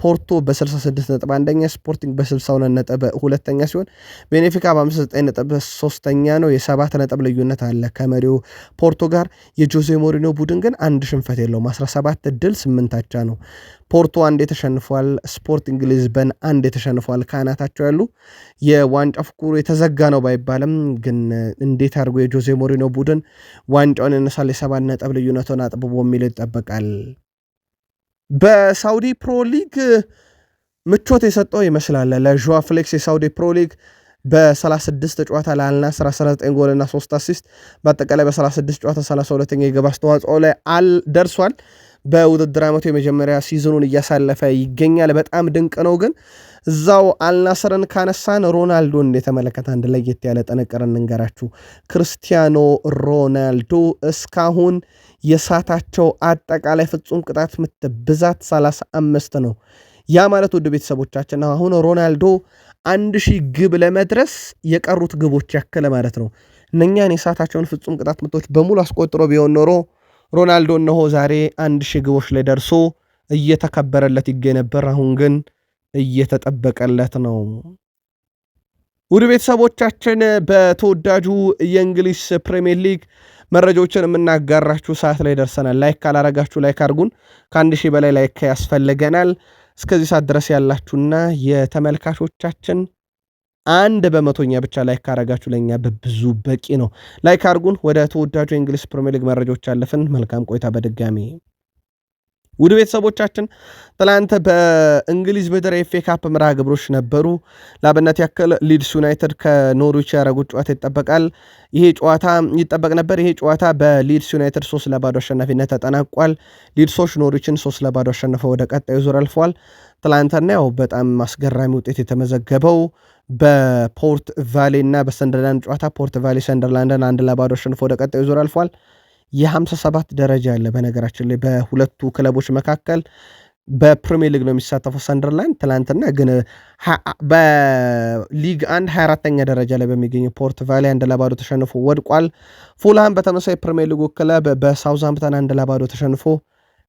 ፖርቶ በ66 ነጥብ አንደኛ፣ ስፖርቲንግ በ62 ነጥብ ሁለተኛ ሲሆን ቤኔፊካ በ59 ነጥብ ሶስተኛ ነው። የ7 ነጥብ ልዩነት አለ ከመሪው ፖርቶ ጋር። የጆዜ ሞሪኖ ቡድን ግን አንድ ሽንፈት የለውም። 17 ድል 8 አቻ ነው። ፖርቶ አንድ የተሸንፏል፣ ስፖርቲንግ ሊዝበን አንድ የተሸንፏል። ከአናታቸው ያሉ የዋንጫ ፍኩሩ የተዘጋ ነው ባይባልም ግን እንዴት አድርጎ የጆዜ ሞሪኖ ቡድን ዋንጫውን ያነሳል የ7 ነጥብ ልዩነቱን አጥብቦ የሚል ይጠበቃል። በሳውዲ ፕሮ ሊግ ምቾት የሰጠው ይመስላል ለዦዋ ፍሌክስ የሳውዲ ፕሮ ሊግ በ36 ጨዋታ ለአልናስር 19 ጎልና 3 አሲስት በአጠቃላይ በ36 ጨዋታ 32ኛ የግብ አስተዋጽኦ ላይ ደርሷል። በውድድር ዓመቱ የመጀመሪያ ሲዝኑን እያሳለፈ ይገኛል። በጣም ድንቅ ነው። ግን እዛው አልናስርን ካነሳን ሮናልዶን የተመለከተ አንድ ለየት ያለ ጥንቅር እንንገራችሁ። ክርስቲያኖ ሮናልዶ እስካሁን የሳታቸው አጠቃላይ ፍጹም ቅጣት ምት ብዛት 35 ነው። ያ ማለት ውድ ቤተሰቦቻችን አሁን ሮናልዶ 1000 ግብ ለመድረስ የቀሩት ግቦች ያክል ማለት ነው። እነኛን የሳታቸውን ፍጹም ቅጣት ምቶች በሙሉ አስቆጥሮ ቢሆን ኖሮ ሮናልዶ እነሆ ዛሬ 1000 ግቦች ላይ ደርሶ እየተከበረለት ይገኝ ነበር። አሁን ግን እየተጠበቀለት ነው። ውድ ቤተሰቦቻችን በተወዳጁ የእንግሊዝ ፕሪሚየር ሊግ መረጃዎችን የምናጋራችሁ ሰዓት ላይ ደርሰናል። ላይክ ካላረጋችሁ ላይክ አድርጉን። ከ1000 በላይ ላይክ ያስፈልገናል። እስከዚህ ሰዓት ድረስ ያላችሁና የተመልካቾቻችን 1% ብቻ ላይክ ካረጋችሁ ለኛ በብዙ በቂ ነው። ላይክ አድርጉን። ወደ ተወዳጁ የእንግሊዝ ፕሪሚየር ሊግ መረጃዎች አለፍን። መልካም ቆይታ በድጋሚ ውድ ቤተሰቦቻችን። ትላንት በእንግሊዝ ምድር የኤፍኤ ካፕ መርሃ ግብሮች ነበሩ። ለአብነት ያክል ሊድስ ዩናይትድ ከኖርዊች ያደረጉት ጨዋታ ይጠበቃል። ይሄ ጨዋታ ይጠበቅ ነበር። ይሄ ጨዋታ በሊድስ ዩናይትድ 3-0 አሸናፊነት ተጠናቋል። ሊድሶች ኖርዊችን 3-0 አሸንፈው ወደ ቀጣዩ ዙር አልፈዋል። ትላንትና ያው በጣም አስገራሚ ውጤት የተመዘገበው በፖርት ቫሌ እና በሰንደርላንድ ጨዋታ ፖርት ቫሌ ሰንደርላንድን 1-0 አሸንፈው ወደ ቀጣዩ ዙር አልፏል። የ57 ደረጃ አለ። በነገራችን ላይ በሁለቱ ክለቦች መካከል በፕሪሚየር ሊግ ነው የሚሳተፈው ሰንደርላንድ። ትላንትና ግን በሊግ 1 24ኛ ደረጃ ላይ በሚገኘው ፖርት ቫሌ 1-0 ተሸንፎ ወድቋል። ፉልሃም በተመሳይ ፕሪሚየር ሊጉ ክለብ በሳውዝሃምፕተን 1-0 ተሸንፎ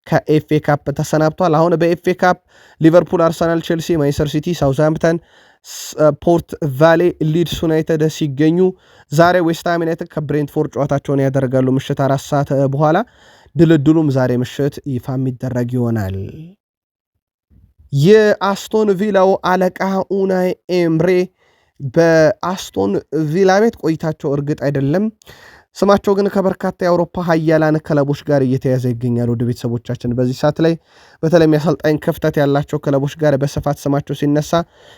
ከኤፍኤ ካፕ ተሰናብቷል። አሁን በኤፍኤ ካፕ ሊቨርፑል፣ አርሰናል፣ ቼልሲ፣ ማንቸስተር ሲቲ፣ ሳውዝሃምፕተን፣ ፖርት ቫሌ፣ ሊድስ ዩናይትድ ሲገኙ ዛሬ ዌስትሃም ዩናይትድ ከብሬንትፎርድ ጨዋታቸውን ያደርጋሉ ምሽት 4 ሰዓት በኋላ። ድልድሉም ዛሬ ምሽት ይፋ የሚደረግ ይሆናል። የአስቶን ቪላው አለቃ ኡናይ ኤምሬ በአስቶን ቪላ ቤት ቆይታቸው እርግጥ አይደለም። ስማቸው ግን ከበርካታ የአውሮፓ ሀያላን ክለቦች ጋር እየተያዘ ይገኛል። ወደ ቤተሰቦቻችን በዚህ ሰዓት ላይ በተለይም የአሰልጣኝ ክፍተት ያላቸው ክለቦች ጋር በስፋት ስማቸው ሲነሳ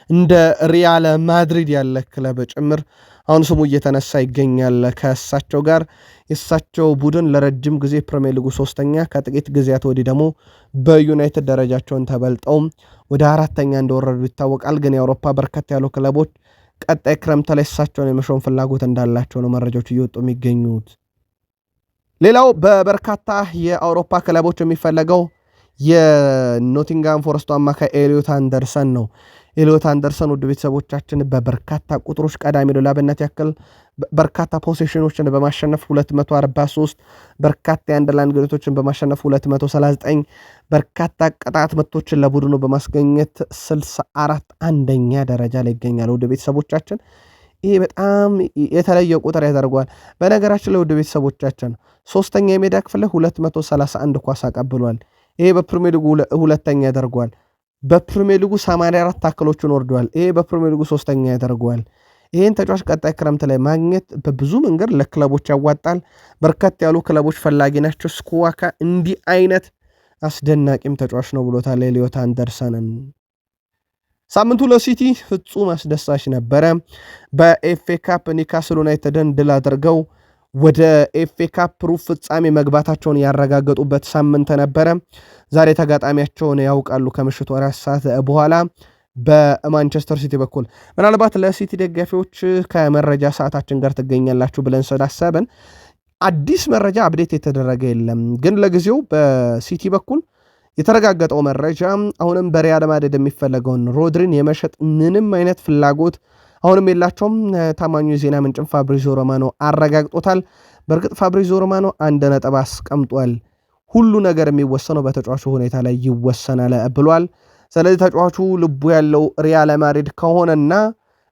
እንደ ሪያል ማድሪድ ያለ ክለብ ጭምር አሁን ስሙ እየተነሳ ይገኛል። ከእሳቸው ጋር የእሳቸው ቡድን ለረጅም ጊዜ ፕሪሚየር ሊጉ 3ኛ ከጥቂት ጊዜያት ወዲህ ደግሞ በዩናይትድ ደረጃቸውን ተበልጠው ወደ 4ኛ እንደወረዱ ይታወቃል። ግን የአውሮፓ በርካታ ያሉ ክለቦች ቀጣይ ክረምት ላይ እሳቸውን የመሾም ፍላጎት እንዳላቸው ነው መረጃዎች እየወጡ የሚገኙት። ሌላው በበርካታ የአውሮፓ ክለቦች የሚፈለገው የኖቲንጋም ፎረስቱ አማካይ ኤሊዮት አንደርሰን ነው። ኤሊዮት አንደርሰን ውድ ቤተሰቦቻችን በበርካታ ቁጥሮች ቀዳሚ ነው። ለአብነት ያክል በርካታ ፖሴሽኖችን በማሸነፍ 243፣ በርካታ የአንድ ለአንድ ግንኙነቶችን በማሸነፍ 239፣ በርካታ ቅጣት ምቶችን ለቡድኑ በማስገኘት 64 አንደኛ ደረጃ ላይ ይገኛል። ውድ ቤተሰቦቻችን ይሄ በጣም የተለየ ቁጥር ያደርገዋል። በነገራችን ላይ ውድ ቤተሰቦቻችን 3ኛ የሜዳ ክፍል ላይ 231 ኳስ አቀብሏል። ይሄ በፕሪሚየር ሊጉ 2ኛ ያደርገዋል። በፕሪሚየር ሊጉ 84 ታክሎችን ወርደዋል። ይሄ በፕሪሚየር ሊጉ 3ኛ ያደርገዋል። ይህን ተጫዋች ቀጣይ ክረምት ላይ ማግኘት በብዙ መንገድ ለክለቦች ያዋጣል። በርከት ያሉ ክለቦች ፈላጊ ናቸው። ስኩዋካ እንዲህ አይነት አስደናቂም ተጫዋች ነው ብሎታል ኤሊዮት አንደርሰንን። ሳምንቱ ለሲቲ ፍጹም አስደሳች ነበረ። በኤፍኤ ካፕ ኒውካስል ዩናይትድን ድል አድርገው ወደ ኤፍኤ ካፕ ሩብ ፍጻሜ መግባታቸውን ያረጋገጡበት ሳምንት ነበረ። ዛሬ ተጋጣሚያቸውን ያውቃሉ ከምሽቱ 4 ሰዓት በኋላ በማንቸስተር ሲቲ በኩል። ምናልባት ለሲቲ ደጋፊዎች ከመረጃ ሰዓታችን ጋር ትገኛላችሁ ብለን ስላሰብን አዲስ መረጃ አፕዴት የተደረገ የለም። ግን ለጊዜው በሲቲ በኩል የተረጋገጠው መረጃ አሁንም በሪያል ማድሪድ የሚፈለገውን ሮድሪን የመሸጥ ምንም አይነት ፍላጎት አሁንም የላቸውም። ታማኙ የዜና ምንጭም ፋብሪዚዮ ሮማኖ አረጋግጦታል። በእርግጥ ፋብሪዚዮ ሮማኖ 1 ነጥብ አስቀምጧል። ሁሉ ነገር የሚወሰነው በተጫዋቹ ሁኔታ ላይ ይወሰናል ብሏል። ስለዚህ ተጫዋቹ ልቡ ያለው ሪያል ማድሪድ ከሆነና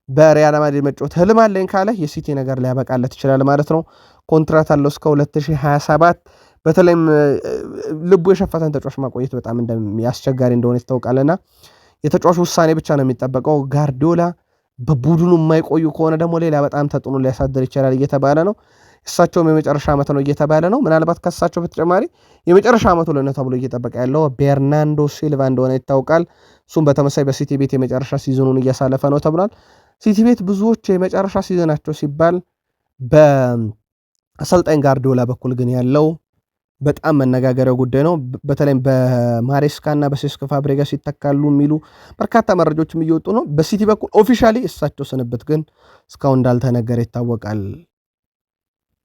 በሪያል ማድሪድ መጫወት ህልም አለኝ ካለ የሲቲ ነገር ሊያበቃለት ይችላል ማለት ነው። ኮንትራት አለው እስከ 2027። በተለይም ልቡ የሸፈተን ተጫዋች ማቆየት በጣም እንደሚያስቸጋሪ እንደሆነ ይታወቃልና የተጫዋቹ ውሳኔ ብቻ ነው የሚጠበቀው። ጋርዲዮላ በቡድኑ የማይቆዩ ከሆነ ደግሞ ሌላ በጣም ተጽዕኖ ሊያሳድር ይችላል እየተባለ ነው። እሳቸውም የመጨረሻ ዓመት ነው እየተባለ ነው። ምናልባት ከእሳቸው በተጨማሪ የመጨረሻ ዓመቱ ነው ተብሎ እየጠበቀ ያለው ቤርናንዶ ሲልቫ እንደሆነ ይታወቃል። እሱም በተመሳይ በሲቲ ቤት የመጨረሻ ሲዝኑን እያሳለፈ ነው ተብሏል። ሲቲ ቤት ብዙዎች የመጨረሻ ሲዝናቸው ሲባል በአሰልጣኝ ጋርዲዮላ በኩል ግን ያለው በጣም መነጋገሪያው ጉዳይ ነው። በተለይም በማሬስካ እና በሴስክ ፋብሬጋስ ይተካሉ የሚሉ በርካታ መረጃዎችም እየወጡ ነው። በሲቲ በኩል ኦፊሻሊ እሳቸው ስንብት ግን እስካሁን እንዳልተነገረ ይታወቃል።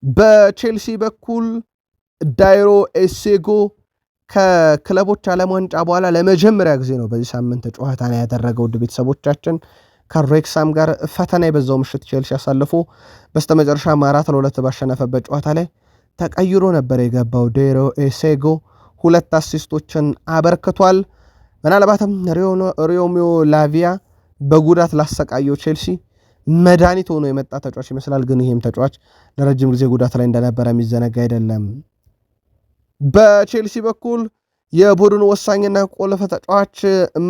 በቼልሲ በኩል ዳይሮ ኤሴጎ ከክለቦች ዓለም ዋንጫ በኋላ ለመጀመሪያ ጊዜ ነው በዚህ ሳምንት ጨዋታ ነው ያደረገው። ውድ ቤተሰቦቻችን ከሬክሳም ጋር ፈተና የበዛው ምሽት ቼልሲ አሳልፎ በስተመጨረሻ 4-2 ባሸነፈበት ጨዋታ ላይ ተቀይሮ ነበር የገባው። ዳይሮ ኤሴጎ 2 አሲስቶችን አበርክቷል። ምናልባትም ሪዮሚዮ ላቪያ በጉዳት ላሰቃየው ቼልሲ መድኃኒት ሆኖ የመጣ ተጫዋች ይመስላል። ግን ይህም ተጫዋች ለረጅም ጊዜ ጉዳት ላይ እንደነበረ የሚዘነጋ አይደለም። በቼልሲ በኩል የቡድኑ ወሳኝና ቁልፍ ተጫዋች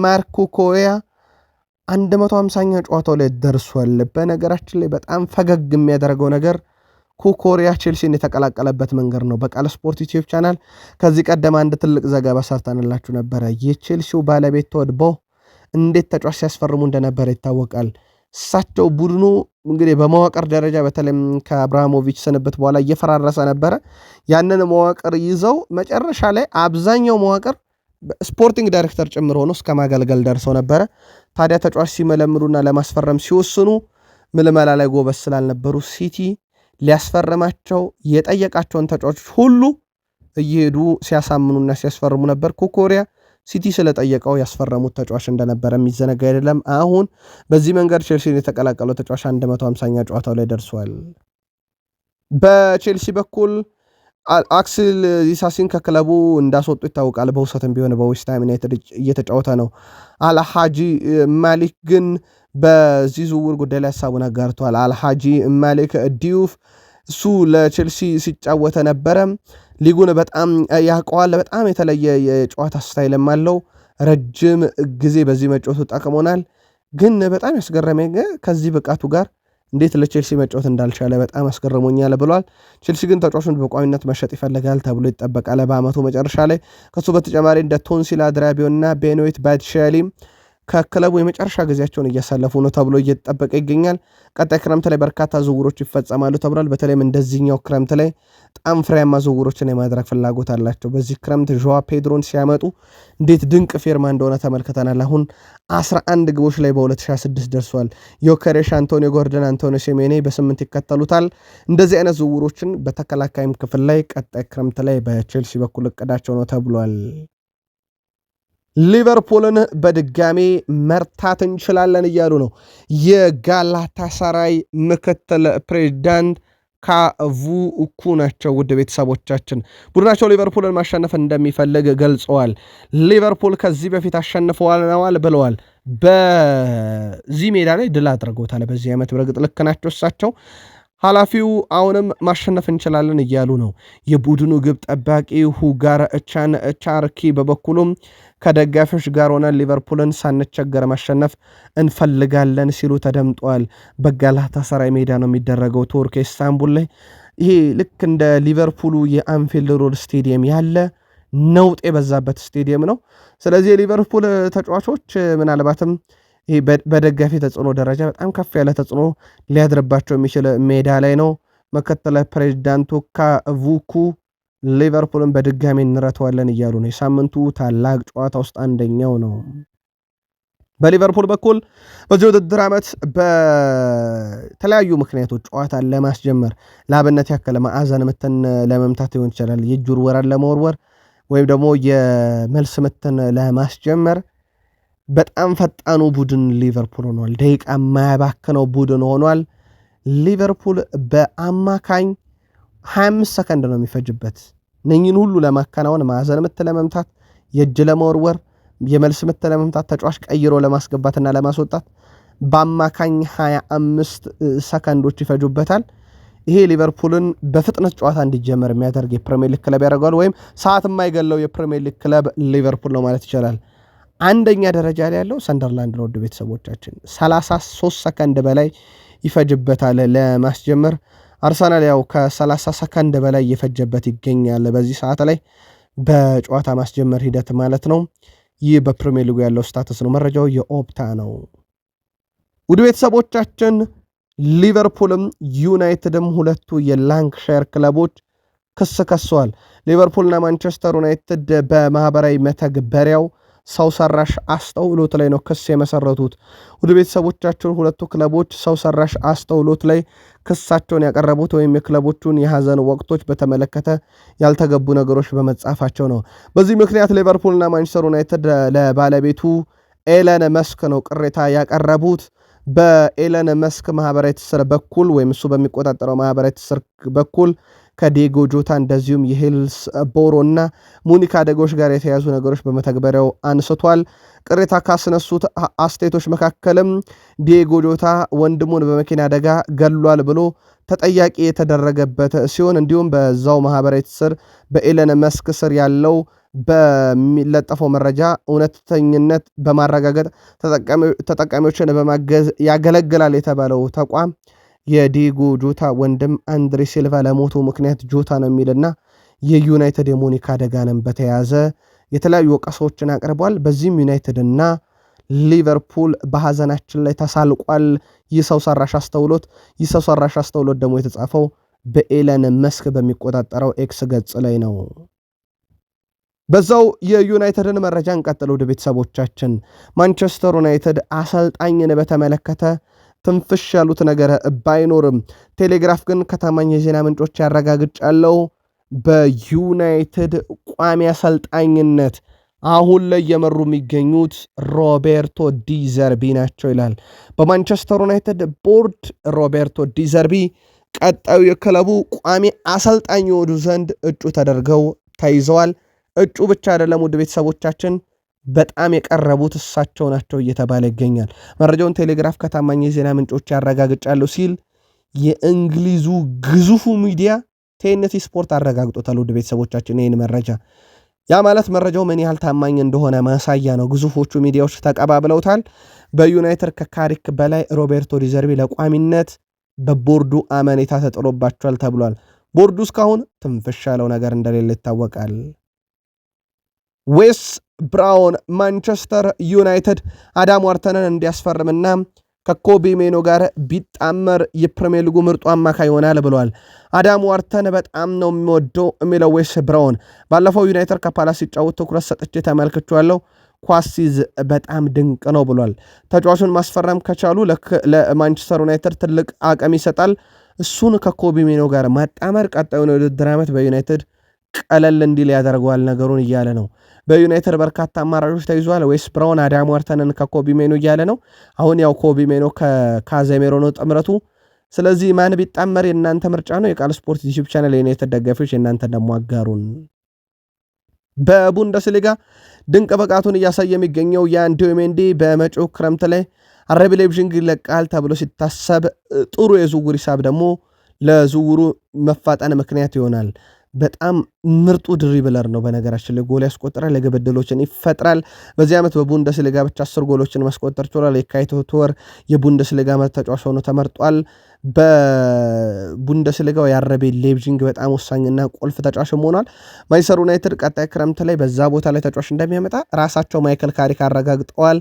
ማርኮ ኮያ 150ኛ ጨዋታው ላይ ደርሷል። በነገራችን ላይ በጣም ፈገግ የሚያደርገው ነገር ኩኮሪያ ቼልሲን የተቀላቀለበት መንገድ ነው። በቃል ስፖርት ዩቲዩብ ቻናል ከዚህ ቀደም አንድ ትልቅ ዘገባ ሰርተንላችሁ ነበረ። የቼልሲው ባለቤት ቶድ ቦ እንዴት ተጫዋች ሲያስፈርሙ እንደነበረ ይታወቃል። እሳቸው ቡድኑ እንግዲህ በመዋቅር ደረጃ በተለይም ከአብርሃሞቪች ስንብት በኋላ እየፈራረሰ ነበረ። ያንን መዋቅር ይዘው መጨረሻ ላይ አብዛኛው መዋቅር ስፖርቲንግ ዳይሬክተር ጭምር ሆኖ እስከ ማገልገል ደርሰው ነበረ። ታዲያ ተጫዋች ሲመለምሉና ለማስፈረም ሲወስኑ ምልመላ ላይ ጎበዝ ስላልነበሩ ሲቲ ሊያስፈርማቸው የጠየቃቸውን ተጫዋቾች ሁሉ እየሄዱ ሲያሳምኑና ሲያስፈርሙ ነበር። ኩኮሪያ ሲቲ ስለጠየቀው ያስፈረሙት ተጫዋች እንደነበረ የሚዘነጋ አይደለም። አሁን በዚህ መንገድ ቼልሲን የተቀላቀለው ተጫዋች 150ኛ ጨዋታው ላይ ደርሷል። በቼልሲ በኩል አክስል ዲሳሲን ከክለቡ እንዳስወጡ ይታወቃል። በውሰትም ቢሆን በዌስትሃም ዩናይትድ እየተጫወተ ነው። አልሃጂ ማሊክ ግን በዚህ ዝውውር ጉዳይ ላይ ሀሳቡን አጋርተዋል። አልሃጂ ማሊክ ዲዩፍ እሱ ለቼልሲ ሲጫወተ ነበረ። ሊጉን በጣም ያውቀዋል። በጣም የተለየ የጨዋታ ስታይልም አለው። ረጅም ጊዜ በዚህ መጫወቱ ጠቅሞናል። ግን በጣም ያስገረመኝ ከዚህ ብቃቱ ጋር እንዴት ለቼልሲ መጫወት እንዳልቻለ በጣም አስገርሞኛል ብሏል። ቼልሲ ግን ተጫዋቹን በቋሚነት መሸጥ ይፈልጋል ተብሎ ይጠበቃል በአመቱ መጨረሻ ላይ። ከሱ በተጨማሪ እንደ ቶንሲል አድራቢዮና ቤኖዊት ባትሻሊ ከክለቡ የመጨረሻ ጊዜያቸውን እያሳለፉ ነው ተብሎ እየተጠበቀ ይገኛል። ቀጣይ ክረምት ላይ በርካታ ዝውውሮች ይፈጸማሉ ተብሏል። በተለይም እንደዚህኛው ክረምት ላይ በጣም ፍሬያማ ዝውውሮችን የማድረግ ፍላጎት አላቸው። በዚህ ክረምት ዦዋ ፔድሮን ሲያመጡ እንዴት ድንቅ ፌርማ እንደሆነ ተመልክተናል። አሁን 11 ግቦች ላይ በ2026 ደርሷል። ዮከሬሽ፣ አንቶኒዮ ጎርደን፣ አንቶኒዮ ሴሜኔ በ8 ይከተሉታል። እንደዚህ አይነት ዝውውሮችን በተከላካይም ክፍል ላይ ቀጣይ ክረምት ላይ በቼልሲ በኩል እቅዳቸው ነው ተብሏል። ሊቨርፑልን በድጋሜ መርታት እንችላለን እያሉ ነው የጋላታሳራይ ምክትል ፕሬዚዳንት ካቩኩ ናቸው። ውድ ቤተሰቦቻችን ቡድናቸው ሊቨርፑልን ማሸነፍ እንደሚፈልግ ገልጸዋል። ሊቨርፑል ከዚህ በፊት አሸንፈዋል ብለዋል። በዚህ ሜዳ ላይ ድል አድርገውታል በዚህ ዓመት። በእርግጥ ልክ ናቸው እሳቸው። ኃላፊው አሁንም ማሸነፍ እንችላለን እያሉ ነው። የቡድኑ ግብ ጠባቂ ሁጋር ቻርኪ በበኩሉም ከደጋፊዎች ጋር ሆነን ሊቨርፑልን ሳንቸገር ማሸነፍ እንፈልጋለን ሲሉ ተደምጠዋል። በጋላታሳራይ ሜዳ ነው የሚደረገው ቱርክ ኢስታንቡል ላይ። ይሄ ልክ እንደ ሊቨርፑሉ የአንፊልድ ሮድ ስቴዲየም ያለ ነውጥ የበዛበት ስቴዲየም ነው። ስለዚህ የሊቨርፑል ተጫዋቾች ምናልባትም ይህ በደጋፊ ተጽዕኖ ደረጃ በጣም ከፍ ያለ ተጽዕኖ ሊያድርባቸው የሚችል ሜዳ ላይ ነው። ምክትል ፕሬዚዳንቱ ካቩኩ ሊቨርፑልን በድጋሚ እንረተዋለን እያሉ ነው። የሳምንቱ ታላቅ ጨዋታ ውስጥ አንደኛው ነው። በሊቨርፑል በኩል በዚህ ውድድር ዓመት በተለያዩ ምክንያቶች ጨዋታን ለማስጀመር ለአብነት ያክል ማዕዘን ምትን ለመምታት ሊሆን ይችላል፣ የእጅ ውርወራን ለመወርወር ወይም ደግሞ የመልስ ምትን ለማስጀመር በጣም ፈጣኑ ቡድን ሊቨርፑል ሆኗል። ደቂቃ የማያባክነው ቡድን ሆኗል። ሊቨርፑል በአማካኝ 25 ሰከንድ ነው የሚፈጅበት እነኝን ሁሉ ለማከናወን፣ ማዕዘን ምት ለመምታት፣ የእጅ ለመወርወር፣ የመልስ ምት ለመምታት፣ ተጫዋች ቀይሮ ለማስገባትና ለማስወጣት በአማካኝ 25 ሰከንዶች ይፈጁበታል። ይሄ ሊቨርፑልን በፍጥነት ጨዋታ እንዲጀመር የሚያደርግ የፕሪሚየር ሊግ ክለብ ያደርገዋል። ወይም ሰዓት የማይገለው የፕሪሚየር ሊግ ክለብ ሊቨርፑል ነው ማለት ይቻላል። አንደኛ ደረጃ ላይ ያለው ሰንደርላንድ ነው። ውድ ቤተሰቦቻችን 33 ሰከንድ በላይ ይፈጅበታል ለማስጀመር። አርሰናል ያው ከ30 ሰከንድ በላይ እየፈጀበት ይገኛል በዚህ ሰዓት ላይ በጨዋታ ማስጀመር ሂደት ማለት ነው። ይህ በፕሪሚየር ሊጉ ያለው ስታተስ ነው። መረጃው የኦፕታ ነው። ውድ ቤተሰቦቻችን ሊቨርፑልም ዩናይትድም ሁለቱ የላንክሻየር ክለቦች ክስ ከሰዋል። ሊቨርፑልና ማንቸስተር ዩናይትድ በማህበራዊ መተግበሪያው ሰው ሰራሽ አስተውሎት ላይ ነው ክስ የመሰረቱት። ወደ ቤተሰቦቻችን ሁለቱ ክለቦች ሰው ሰራሽ አስተውሎት ላይ ክሳቸውን ያቀረቡት ወይም የክለቦቹን የሐዘን ወቅቶች በተመለከተ ያልተገቡ ነገሮች በመጻፋቸው ነው። በዚህ ምክንያት ሊቨርፑልና ማንቸስተር ዩናይትድ ለባለቤቱ ኤለን መስክ ነው ቅሬታ ያቀረቡት። በኤለን መስክ ማህበራዊ ትስስር በኩል ወይም እሱ በሚቆጣጠረው ማህበራዊ ትስስር በኩል ከዲጎ ጆታ እንደዚሁም የሂልስ ቦሮ እና ሙኒክ አደጎች ጋር የተያዙ ነገሮች በመተግበሪያው አንስቷል። ቅሬታ ካስነሱት አስተያየቶች መካከልም ዲጎ ጆታ ወንድሙን በመኪና አደጋ ገሏል ብሎ ተጠያቂ የተደረገበት ሲሆን እንዲሁም በዛው ማህበራዊ ትስስር በኤለን መስክ ስር ያለው በሚለጠፈው መረጃ እውነተኝነት በማረጋገጥ ተጠቃሚዎችን በማገዝ ያገለግላል የተባለው ተቋም የዲጎ ጆታ ወንድም አንድሬ ሲልቫ ለሞቱ ምክንያት ጆታ ነው የሚልና የዩናይትድ የሙኒክ አደጋንም በተያዘ የተለያዩ ወቀሳዎችን አቅርቧል። በዚህም ዩናይትድ እና ሊቨርፑል በሐዘናችን ላይ ተሳልቋል። ይህ ሰው ሰራሽ አስተውሎት ደግሞ የተጻፈው በኤለን መስክ በሚቆጣጠረው ኤክስ ገጽ ላይ ነው። በዛው የዩናይትድን መረጃ እንቀጥል ወደ ቤተሰቦቻችን። ማንቸስተር ዩናይትድ አሰልጣኝን በተመለከተ ትንፍሽ ያሉት ነገር ባይኖርም ቴሌግራፍ ግን ከታማኝ የዜና ምንጮች ያረጋግጫለው በዩናይትድ ቋሚ አሰልጣኝነት አሁን ላይ የመሩ የሚገኙት ሮቤርቶ ዲዘርቢ ናቸው ይላል። በማንቸስተር ዩናይትድ ቦርድ ሮቤርቶ ዲዘርቢ ቀጣዩ የክለቡ ቋሚ አሰልጣኝ ይሆኑ ዘንድ እጩ ተደርገው ተይዘዋል። እጩ ብቻ አይደለም ውድ ቤተሰቦቻችን በጣም የቀረቡት እሳቸው ናቸው እየተባለ ይገኛል። መረጃውን ቴሌግራፍ ከታማኝ የዜና ምንጮች ያረጋግጫሉ ሲል የእንግሊዙ ግዙፉ ሚዲያ ቴንቲ ስፖርት አረጋግጦታል። ውድ ቤተሰቦቻችን ይህን መረጃ ያ ማለት መረጃው ምን ያህል ታማኝ እንደሆነ ማሳያ ነው። ግዙፎቹ ሚዲያዎች ተቀባብለውታል። በዩናይትድ ከካሪክ በላይ ሮቤርቶ ዲዘርቢ ለቋሚነት በቦርዱ አመኔታ ተጥሎባቸዋል ተብሏል። ቦርዱ እስካሁን ትንፍሽ ያለው ነገር እንደሌለ ይታወቃል። ዌስ ብራውን ማንቸስተር ዩናይትድ አዳም ዋርተንን እንዲያስፈርምና ከኮቢ ሜኖ ጋር ቢጣመር የፕሪሚየር ሊጉ ምርጡ አማካይ ይሆናል ብሏል። አዳም ዋርተን በጣም ነው የሚወደው የሚለው ዌስ ብራውን ባለፈው ዩናይትድ ከፓላስ ሲጫወት ትኩረት ሰጥቼ ተመልክቼዋለሁ። ኳስ ሲይዝ በጣም ድንቅ ነው ብሏል። ተጫዋቹን ማስፈረም ከቻሉ ለማንቸስተር ዩናይትድ ትልቅ አቅም ይሰጣል። እሱን ከኮቢ ሜኖ ጋር ማጣመር ቀጣዩን የውድድር ዓመት በዩናይትድ ቀለል እንዲል ያደርገዋል ነገሩን እያለ ነው። በዩናይትድ በርካታ አማራጮች ተይዟል። ዌስ ብራውን አዳም ዋርተንን ከኮቢ ሜኖ እያለ ነው። አሁን ያው ኮቢ ሜኖ ከካዜሜሮ ነው ጥምረቱ። ስለዚህ ማን ቢጣመር የእናንተ ምርጫ ነው። የቃል ስፖርት ዩቲዩብ ቻናል የዩናይትድ ደጋፊዎች የእናንተ ደግሞ አጋሩን። በቡንደስሊጋ ድንቅ ብቃቱን እያሳየ የሚገኘው የአንዶሜንዲ በመጪው ክረምት ላይ አረቢ ሌይፕዚግ ይለቃል ተብሎ ሲታሰብ ጥሩ የዝውውር ሂሳብ ደግሞ ለዝውውሩ መፋጠን ምክንያት ይሆናል። በጣም ምርጡ ድሪብለር ነው። በነገራችን ላይ ጎል ያስቆጥራል፣ ለግብ ዕድሎችን ይፈጥራል። በዚህ ዓመት በቡንደስሊጋ ብቻ 10 ጎሎችን ማስቆጠር ችሏል። የካቲት ወር የቡንደስሊጋ ምርጥ ተጫዋች ሆኖ ተመርጧል። በቡንደስሊጋው የአረቤ ሌይፕዚግ በጣም ወሳኝና ቁልፍ ተጫዋች ሆኗል። ማንቸስተር ዩናይትድ ቀጣይ ክረምት ላይ በዛ ቦታ ላይ ተጫዋች እንደሚያመጣ ራሳቸው ማይክል ካሪክ አረጋግጠዋል።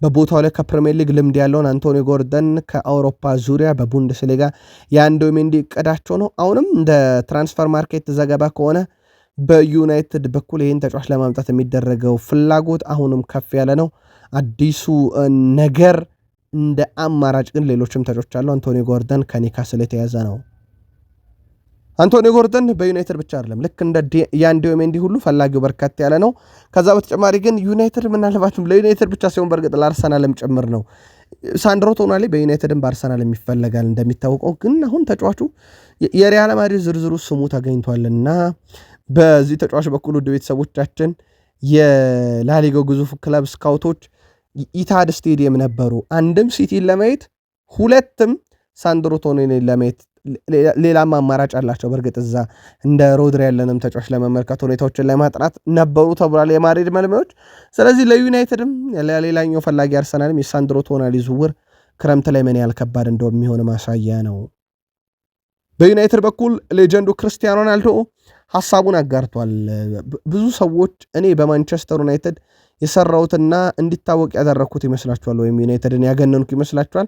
በቦታው ላይ ከፕሪሚየር ሊግ ልምድ ያለውን አንቶኒ ጎርደን ከአውሮፓ ዙሪያ በቡንደስሊጋ የአንዶሜንዲ እቅዳቸው ነው። አሁንም እንደ ትራንስፈር ማርኬት ዘገባ ከሆነ በዩናይትድ በኩል ይህን ተጫዋች ለማምጣት የሚደረገው ፍላጎት አሁንም ከፍ ያለ ነው። አዲሱ ነገር እንደ አማራጭ ግን ሌሎችም ተጫዋቾች አሉ። አንቶኒ ጎርደን ከኒውካስል የተያዘ ነው። አንቶኒ ጎርደን በዩናይትድ ብቻ አይደለም፣ ልክ እንደ የአንዶሜንዲ ሁሉ ፈላጊው በርከት ያለ ነው። ከዛ በተጨማሪ ግን ዩናይትድ ምናልባትም ለዩናይትድ ብቻ ሲሆን በእርግጥ ለአርሰናልም ጭምር ነው። ሳንድሮ ቶናሊ በዩናይትድም በአርሰናልም ይፈለጋል እንደሚታወቀው። ግን አሁን ተጫዋቹ የሪያል ማድሪድ ዝርዝሩ ስሙ ተገኝቷልና በዚህ ተጫዋች በኩል ውድ ቤተሰቦቻችን የላሊጋው ግዙፍ ክለብ ስካውቶች ኢታድ ስቴዲየም ነበሩ። አንድም ሲቲን ለማየት ሁለትም ሳንድሮ ቶናሊን ለማየት ሌላም አማራጭ አላቸው። በእርግጥ እዛ እንደ ሮድሪ ያለንም ተጫዋች ለመመልከት ሁኔታዎችን ለማጥራት ነበሩ ተብሏል የማድሪድ መልማዮች። ስለዚህ ለዩናይትድም ሌላኛው ፈላጊ አርሰናልም የሳንድሮ ቶናሊ ዝውውር ክረምት ላይ ምን ያህል ከባድ እንደሚሆን ማሳያ ነው። በዩናይትድ በኩል ሌጀንዱ ክርስቲያኖ ሮናልዶ ሐሳቡን አጋርቷል። ብዙ ሰዎች እኔ በማንቸስተር ዩናይትድ የሰራውትና እንዲታወቅ ያደረኩት ይመስላችኋል ወይም ዩናይትድን ያገነንኩ ይመስላችኋል?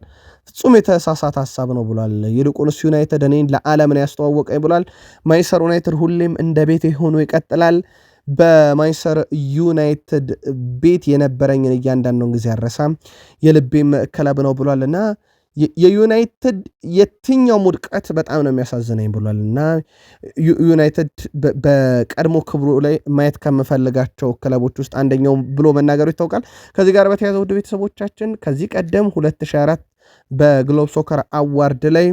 ፍጹም የተሳሳተ ሐሳብ ነው ብሏል። ይልቁንስ ዩናይትድ እኔን ለዓለም ነው ያስተዋወቀኝ ብሏል። ማንቸስተር ዩናይትድ ሁሌም እንደ ቤቴ ሆኖ ይቀጥላል። በማንቸስተር ዩናይትድ ቤት የነበረኝን እያንዳንዱን ጊዜ አረሳም፣ የልቤም ክለብ ነው ብሏልና የዩናይትድ የትኛው ውድቀት በጣም ነው የሚያሳዝነኝ ብሏል እና ዩናይትድ በቀድሞ ክብሩ ላይ ማየት ከምፈልጋቸው ክለቦች ውስጥ አንደኛው ብሎ መናገሩ ይታወቃል። ከዚህ ጋር በተያያዘ ውድ ቤተሰቦቻችን ከዚህ ቀደም 2024 በግሎብ ሶከር አዋርድ ላይ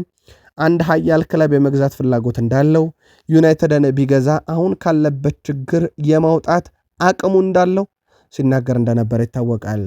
አንድ ሀያል ክለብ የመግዛት ፍላጎት እንዳለው ዩናይትድን ቢገዛ አሁን ካለበት ችግር የማውጣት አቅሙ እንዳለው ሲናገር እንደነበረ ይታወቃል።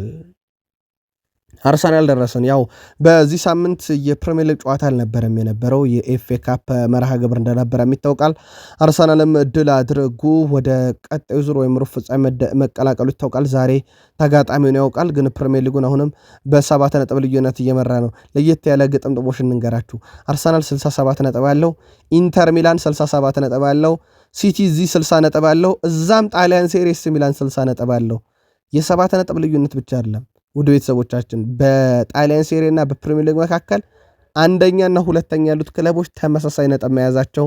አርሰናል ደረሰን። ያው በዚህ ሳምንት የፕሪሚየር ሊግ ጨዋታ አልነበረም የነበረው የኤፍኤ ካፕ መርሃ ግብር እንደነበረ ይታወቃል። አርሰናልም ድል አድርጎ ወደ ቀጣዩ ዙር ወይም ሩብ ፍጻሜ መቀላቀሉ ይታወቃል። ዛሬ ተጋጣሚውን ያውቃል፣ ግን ፕሪሚየር ሊጉን አሁንም በ7 ነጥብ ልዩነት እየመራ ነው። ለየት ያለ ግጥምጥሞሽ እንንገራችሁ። አርሰናል 67 ነጥብ አለው፣ ኢንተር ሚላን 67 ነጥብ አለው፣ ሲቲ እዚህ 60 ነጥብ አለው፣ እዛም ጣሊያን ሴሪ ኤስ ሚላን 60 ነጥብ አለው። የ7 ነጥብ ልዩነት ብቻ አይደለም ውድ ቤተሰቦቻችን፣ በጣሊያን ሴሪ እና በፕሪሚየር ሊግ መካከል አንደኛና ሁለተኛ ያሉት ክለቦች ተመሳሳይ ነጥብ መያዛቸው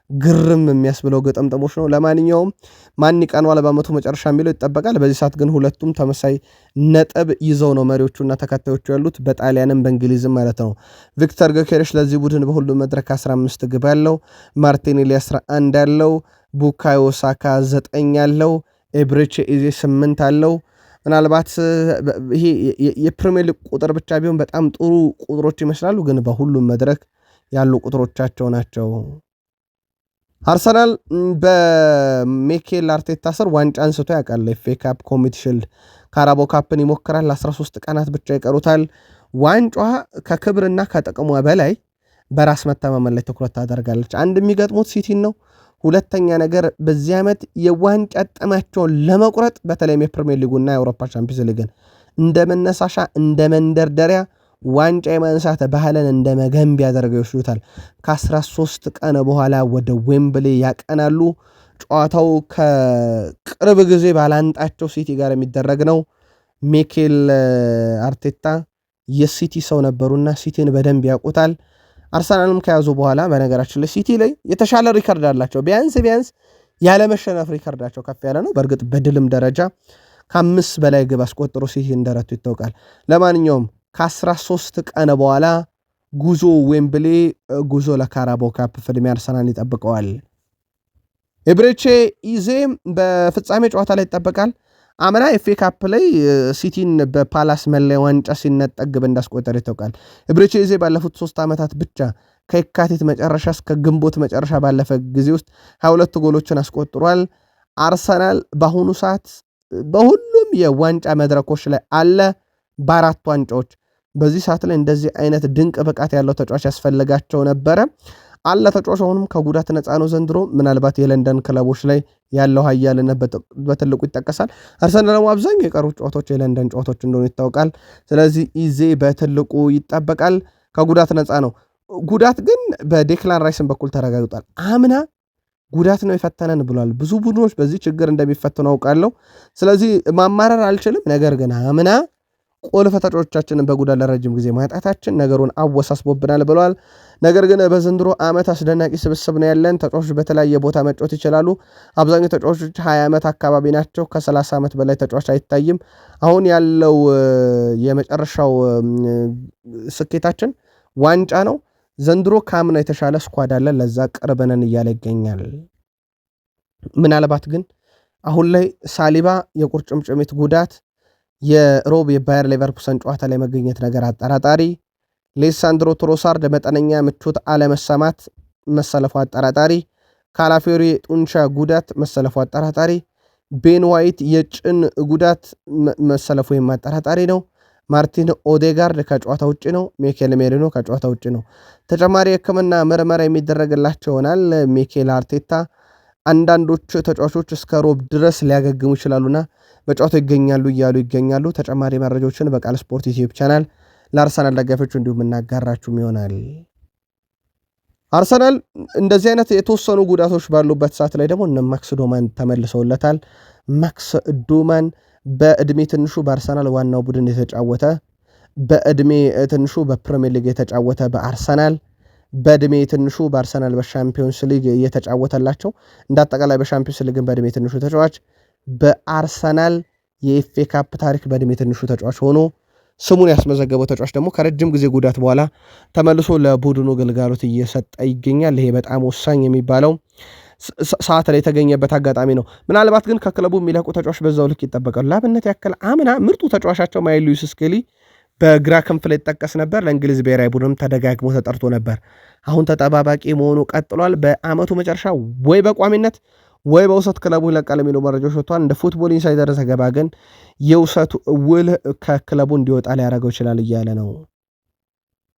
ግርም የሚያስብለው ግጥምጥሞች ነው። ለማንኛውም ማን ይቀነዋል በዓመቱ መጨረሻ የሚለው ይጠበቃል። በዚህ ሰዓት ግን ሁለቱም ተመሳሳይ ነጥብ ይዘው ነው መሪዎቹና ተከታዮቹ ያሉት በጣሊያንም በእንግሊዝም ማለት ነው። ቪክተር ጊዮኬሬሽ ለዚህ ቡድን በሁሉም መድረክ 15 ግብ ያለው፣ ማርቲኔሊ 11 ያለው፣ ቡካዮ ሳካ 9 ያለው፣ ኤብሬቼ ኢዜ 8 አለው። ምናልባት ይሄ የፕሪሚየር ሊግ ቁጥር ብቻ ቢሆን በጣም ጥሩ ቁጥሮች ይመስላሉ፣ ግን በሁሉም መድረክ ያሉ ቁጥሮቻቸው ናቸው። አርሰናል በሚኬል አርቴታ ስር ዋንጫ አንስቶ ያውቃል። ኤፍኤ ካፕ፣ ኮሚቲ ሺልድ፣ ካራቦ ካፕን ይሞክራል። 13 ቀናት ብቻ ይቀሩታል። ዋንጫ ከክብርና ከጥቅሟ በላይ በራስ መተማመን ላይ ትኩረት ታደርጋለች። አንድ የሚገጥሙት ሲቲን ነው። ሁለተኛ ነገር በዚህ ዓመት የዋንጫ ጥማቸውን ለመቁረጥ በተለይም የፕሪሚየር ሊጉና የአውሮፓ ቻምፒየንስ ሊግን እንደ መነሳሻ እንደ መንደርደሪያ ዋንጫ የማንሳት ባህልን እንደ መገንቢያ ያደርገው ይወስዱታል። ከ13 ቀን በኋላ ወደ ዌምብሌ ያቀናሉ። ጨዋታው ከቅርብ ጊዜ ባላንጣቸው ሲቲ ጋር የሚደረግ ነው። ሚኬል አርቴታ የሲቲ ሰው ነበሩና ሲቲን በደንብ ያውቁታል። አርሰናልም ከያዙ በኋላ በነገራችን ላይ ሲቲ ላይ የተሻለ ሪከርድ አላቸው። ቢያንስ ያለመሸነፍ ሪከርዳቸው ከፍ ያለ ነው። በእርግጥ በድልም ደረጃ ከ5 በላይ ግብ አስቆጥሮ ሲቲ እንደረቱ ይታወቃል። ለማንኛውም ከ13 ቀን በኋላ ጉዞ ዌምብሌ፣ ጉዞ ለካራቦ ካፕ ፍልሚያ አርሰናል ይጠብቀዋል። ኤብሬቼ ኢዜ በፍጻሜ ጨዋታ ላይ ይጠበቃል። አምና ኤፍኤ ካፕ ላይ ሲቲን በፓላስ መለያ ዋንጫ ሲነጠቅ ግብ እንዳስቆጠረ ይታወቃል። ኤብሬቼ ኢዜ ባለፉት 3 ዓመታት ብቻ ከየካቲት መጨረሻ እስከ ግንቦት መጨረሻ ባለፈ ጊዜ ውስጥ 22 ጎሎችን አስቆጥሯል። አርሰናል በአሁኑ ሰዓት በሁሉም የዋንጫ መድረኮች ላይ አለ፣ በ4 ዋንጫዎች። በዚህ ሰዓት ላይ እንደዚህ አይነት ድንቅ ብቃት ያለው ተጫዋች ያስፈልጋቸው ነበረ አለ። ተጫዋች አሁንም ከጉዳት ነፃ ነው ዘንድሮ። ምናልባት የለንደን ክለቦች ላይ ያለው ኃያልነት በትልቁ ይጠቀሳል። አርሰናል ደግሞ አብዛኛው የቀሩት ጨዋታዎች የለንደን ጨዋታዎች እንደሆኑ ይታወቃል። ስለዚህ ኢዜ በትልቁ ይጠበቃል። ከጉዳት ነፃ ነው። ጉዳት ግን በዴክላን ራይስን በኩል ተረጋግጧል። አምና ጉዳት ነው የፈተነን ብሏል። ብዙ ቡድኖች በዚህ ችግር እንደሚፈተኑ አውቃለሁ። ስለዚህ ማማረር አልችልም። ነገር ግን አምና ቁልፍ ተጫዋቾቻችንን በጉዳት ለረጅም ጊዜ ማጣታችን ነገሩን አወሳስቦብናል ብለዋል። ነገር ግን በዘንድሮ ዓመት አስደናቂ ስብስብ ነው ያለን። ተጫዋቾች በተለያየ ቦታ መጫወት ይችላሉ። አብዛኛው ተጫዋቾች 20 ዓመት አካባቢ ናቸው። ከ30 ዓመት በላይ ተጫዋች አይታይም። አሁን ያለው የመጨረሻው ስኬታችን ዋንጫ ነው። ዘንድሮ ከአምና የተሻለ ስኳድ አለን። ለዛ ቅርብ ነን እያለ ይገኛል። ምናልባት ግን አሁን ላይ ሳሊባ የቁርጭምጭሚት ጉዳት፣ የሮብ የባየር ሌቨርኩሰን ጨዋታ ላይ መገኘት ነገር አጠራጣሪ፣ ሌሳንድሮ ትሮሳርድ መጠነኛ ምቾት አለመሰማት መሰለፉ አጠራጣሪ፣ ካላፊዮሪ ጡንቻ ጉዳት መሰለፉ አጠራጣሪ፣ ቤን ዋይት የጭን ጉዳት መሰለፉ አጠራጣሪ ነው። ማርቲን ኦዴጋርድ ከጨዋታ ውጭ ነው። ሚኬል ሜሪኖ ከጨዋታ ውጭ ነው። ተጨማሪ የሕክምና ምርመራ የሚደረግላቸው ይሆናል። ሚኬል አርቴታ አንዳንዶቹ ተጫዋቾች እስከ ሮብ ድረስ ሊያገግሙ ይችላሉና በጨዋታው ይገኛሉ እያሉ ይገኛሉ። ተጨማሪ መረጃዎችን በቃል ስፖርት ዩቲዩብ ቻናል ለአርሰናል ደጋፊዎች እንዲሁም እናጋራችሁም ይሆናል። አርሰናል እንደዚህ አይነት የተወሰኑ ጉዳቶች ባሉበት ሰዓት ላይ ደግሞ እነ ማክስ ዶማን ተመልሰውለታል። ማክስ ዶማን በእድሜ ትንሹ በአርሰናል ዋናው ቡድን የተጫወተ በእድሜ ትንሹ በፕሪሚየር ሊግ የተጫወተ በአርሰናል በእድሜ ትንሹ በአርሰናል በሻምፒዮንስ ሊግ እየተጫወተላቸው እንዳጠቃላይ በሻምፒዮንስ ሊግን በእድሜ ትንሹ ተጫዋች በአርሰናል የኤፍኤ ካፕ ታሪክ በእድሜ ትንሹ ተጫዋች ሆኖ ስሙን ያስመዘገበው ተጫዋች ደግሞ ከረጅም ጊዜ ጉዳት በኋላ ተመልሶ ለቡድኑ ግልጋሎት እየሰጠ ይገኛል። ይሄ በጣም ወሳኝ የሚባለው ሰዓት ላይ የተገኘበት አጋጣሚ ነው። ምናልባት ግን ከክለቡ የሚለቁ ተጫዋች በዛው ልክ ይጠበቃሉ። ለአብነት ያክል አምና ምርጡ ተጫዋቻቸው ማይል ሉዊስ ስኬሊ በግራ ክንፍ ላይ ይጠቀስ ነበር። ለእንግሊዝ ብሔራዊ ቡድንም ተደጋግሞ ተጠርቶ ነበር። አሁን ተጠባባቂ መሆኑ ቀጥሏል። በአመቱ መጨረሻ ወይ በቋሚነት ወይ በውሰት ክለቡ ይለቃል የሚሉ መረጃዎች ወጥተዋል። እንደ ፉትቦል ኢንሳይደር ዘገባ ግን የውሰቱ ውል ከክለቡ እንዲወጣ ሊያደርገው ይችላል እያለ ነው።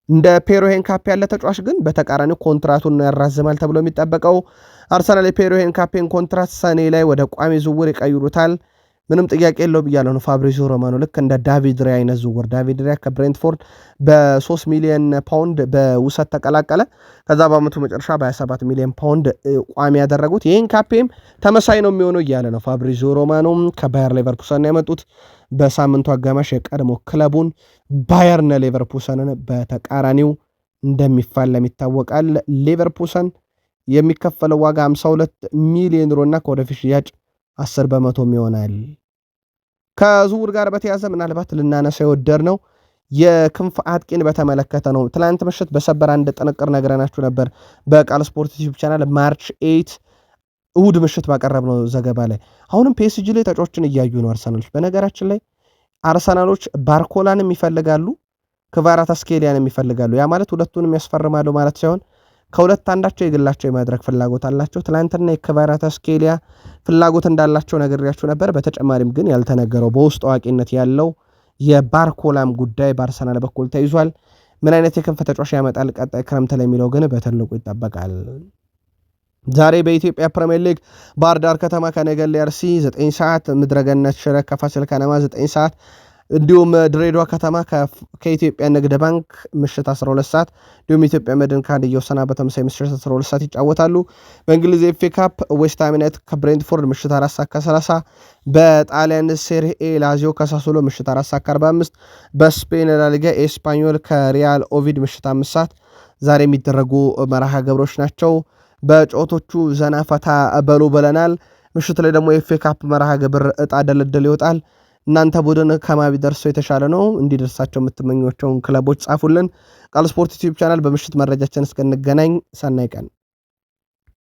እንደ ፔሮ ሄንካፔ ያለ ተጫዋች ግን በተቃራኒው ኮንትራቱን ያራዝማል ተብሎ የሚጠበቀው አርሰናል የፔሮ ሄንካፔን ኮንትራት ሰኔ ላይ ወደ ቋሚ ዝውውር ይቀይሩታል። ምንም ጥያቄ የለው ብያለሁ ነው ፋብሪዚዮ ሮማኖ። ልክ እንደ ዳቪድ ሪያ አይነት ዝውውር ዳቪድ ሪያ ከብሬንትፎርድ በ3 ሚሊዮን ፓውንድ በውሰት ተቀላቀለ። ከዛ በአመቱ መጨረሻ በ27 ሚሊዮን ፓውንድ ቋሚ ያደረጉት። ይህን ካፔም ተመሳይ ነው የሚሆነው እያለ ነው ፋብሪዚዮ ሮማኖ። ከባየር ሌቨርኩሰን ያመጡት በሳምንቱ አጋማሽ የቀድሞ ክለቡን ባየርን ሌቨርኩሰንን በተቃራኒው እንደሚፋለም ይታወቃል። ሌቨርኩሰን የሚከፈለው ዋጋ 52 ሚሊዮን ዩሮ እና ከወደፊት ሽያጭ 10 በመቶ ይሆናል። ከዝውውር ጋር በተያዘ ምናልባት ልናነሳ የወደድ ነው የክንፍ አጥቂን በተመለከተ ነው። ትላንት ምሽት በሰበር አንድ ጥንቅር ነግረናችሁ ነበር በቃል ስፖርት ዩቲዩብ ቻናል ማርች 8 እሁድ ምሽት ባቀረብነው ዘገባ ላይ። አሁንም ፒኤስጂ ላይ ተጫዋቾችን እያዩ ነው አርሰናሎች። በነገራችን ላይ አርሰናሎች ባርኮላንም ይፈልጋሉ፣ ክቫራትስኬሊያንም ይፈልጋሉ። ያ ማለት ሁለቱንም ያስፈርማሉ ማለት ሳይሆን ከሁለት አንዳቸው የግላቸው የማድረግ ፍላጎት አላቸው። ትላንትና የክቫራትስኬሊያ ፍላጎት እንዳላቸው ነግሬያችሁ ነበር። በተጨማሪም ግን ያልተነገረው በውስጥ አዋቂነት ያለው የባርኮላም ጉዳይ በአርሰናል በኩል ተይዟል። ምን አይነት የክንፍ ተጫዋች ያመጣል ቀጣይ ክረምት ላይ የሚለው ግን በትልቁ ይጠበቃል። ዛሬ በኢትዮጵያ ፕሪሚየር ሊግ ባህር ዳር ከተማ ከነገሌ አርሲ 9 ሰዓት፣ ምድረገነት ሽረ ከፋሲል ከነማ 9 ሰዓት፣ እንዲሁም ድሬዳዋ ከተማ ከኢትዮጵያ ንግድ ባንክ ምሽት 12 ሰዓት፣ እንዲሁም ኢትዮጵያ መድን ከሀዲያ ሆሳዕና በተመሳሳይ ምሽት 12 ሰዓት ይጫወታሉ። በእንግሊዝ ኤፍኤ ካፕ ዌስትሃም ዩናይትድ ከብሬንትፎርድ ምሽት 4 ሰዓት ከ30፣ በጣሊያን ሴሪኤ ላዚዮ ከሳሶሎ ምሽት 4 ሰዓት ከ45፣ በስፔን ላሊጋ ኤስፓኞል ከሪያል ኦቪድ ምሽት 5 ሰዓት ዛሬ የሚደረጉ መርሃ ግብሮች ናቸው። በጨዋታዎቹ ዘና ፈታ በሉ ብለናል። ምሽት ላይ ደግሞ የኤፍኤ ካፕ መርሃ ግብር እጣ ደልድል ይወጣል። እናንተ ቡድን ከማቢ ደርሶ የተሻለ ነው እንዲደርሳቸው የምትመኟቸውን ክለቦች ጻፉልን። ቃል ስፖርት ዩቲዩብ ቻናል በምሽት መረጃችን እስከንገናኝ ሰናይ ቀን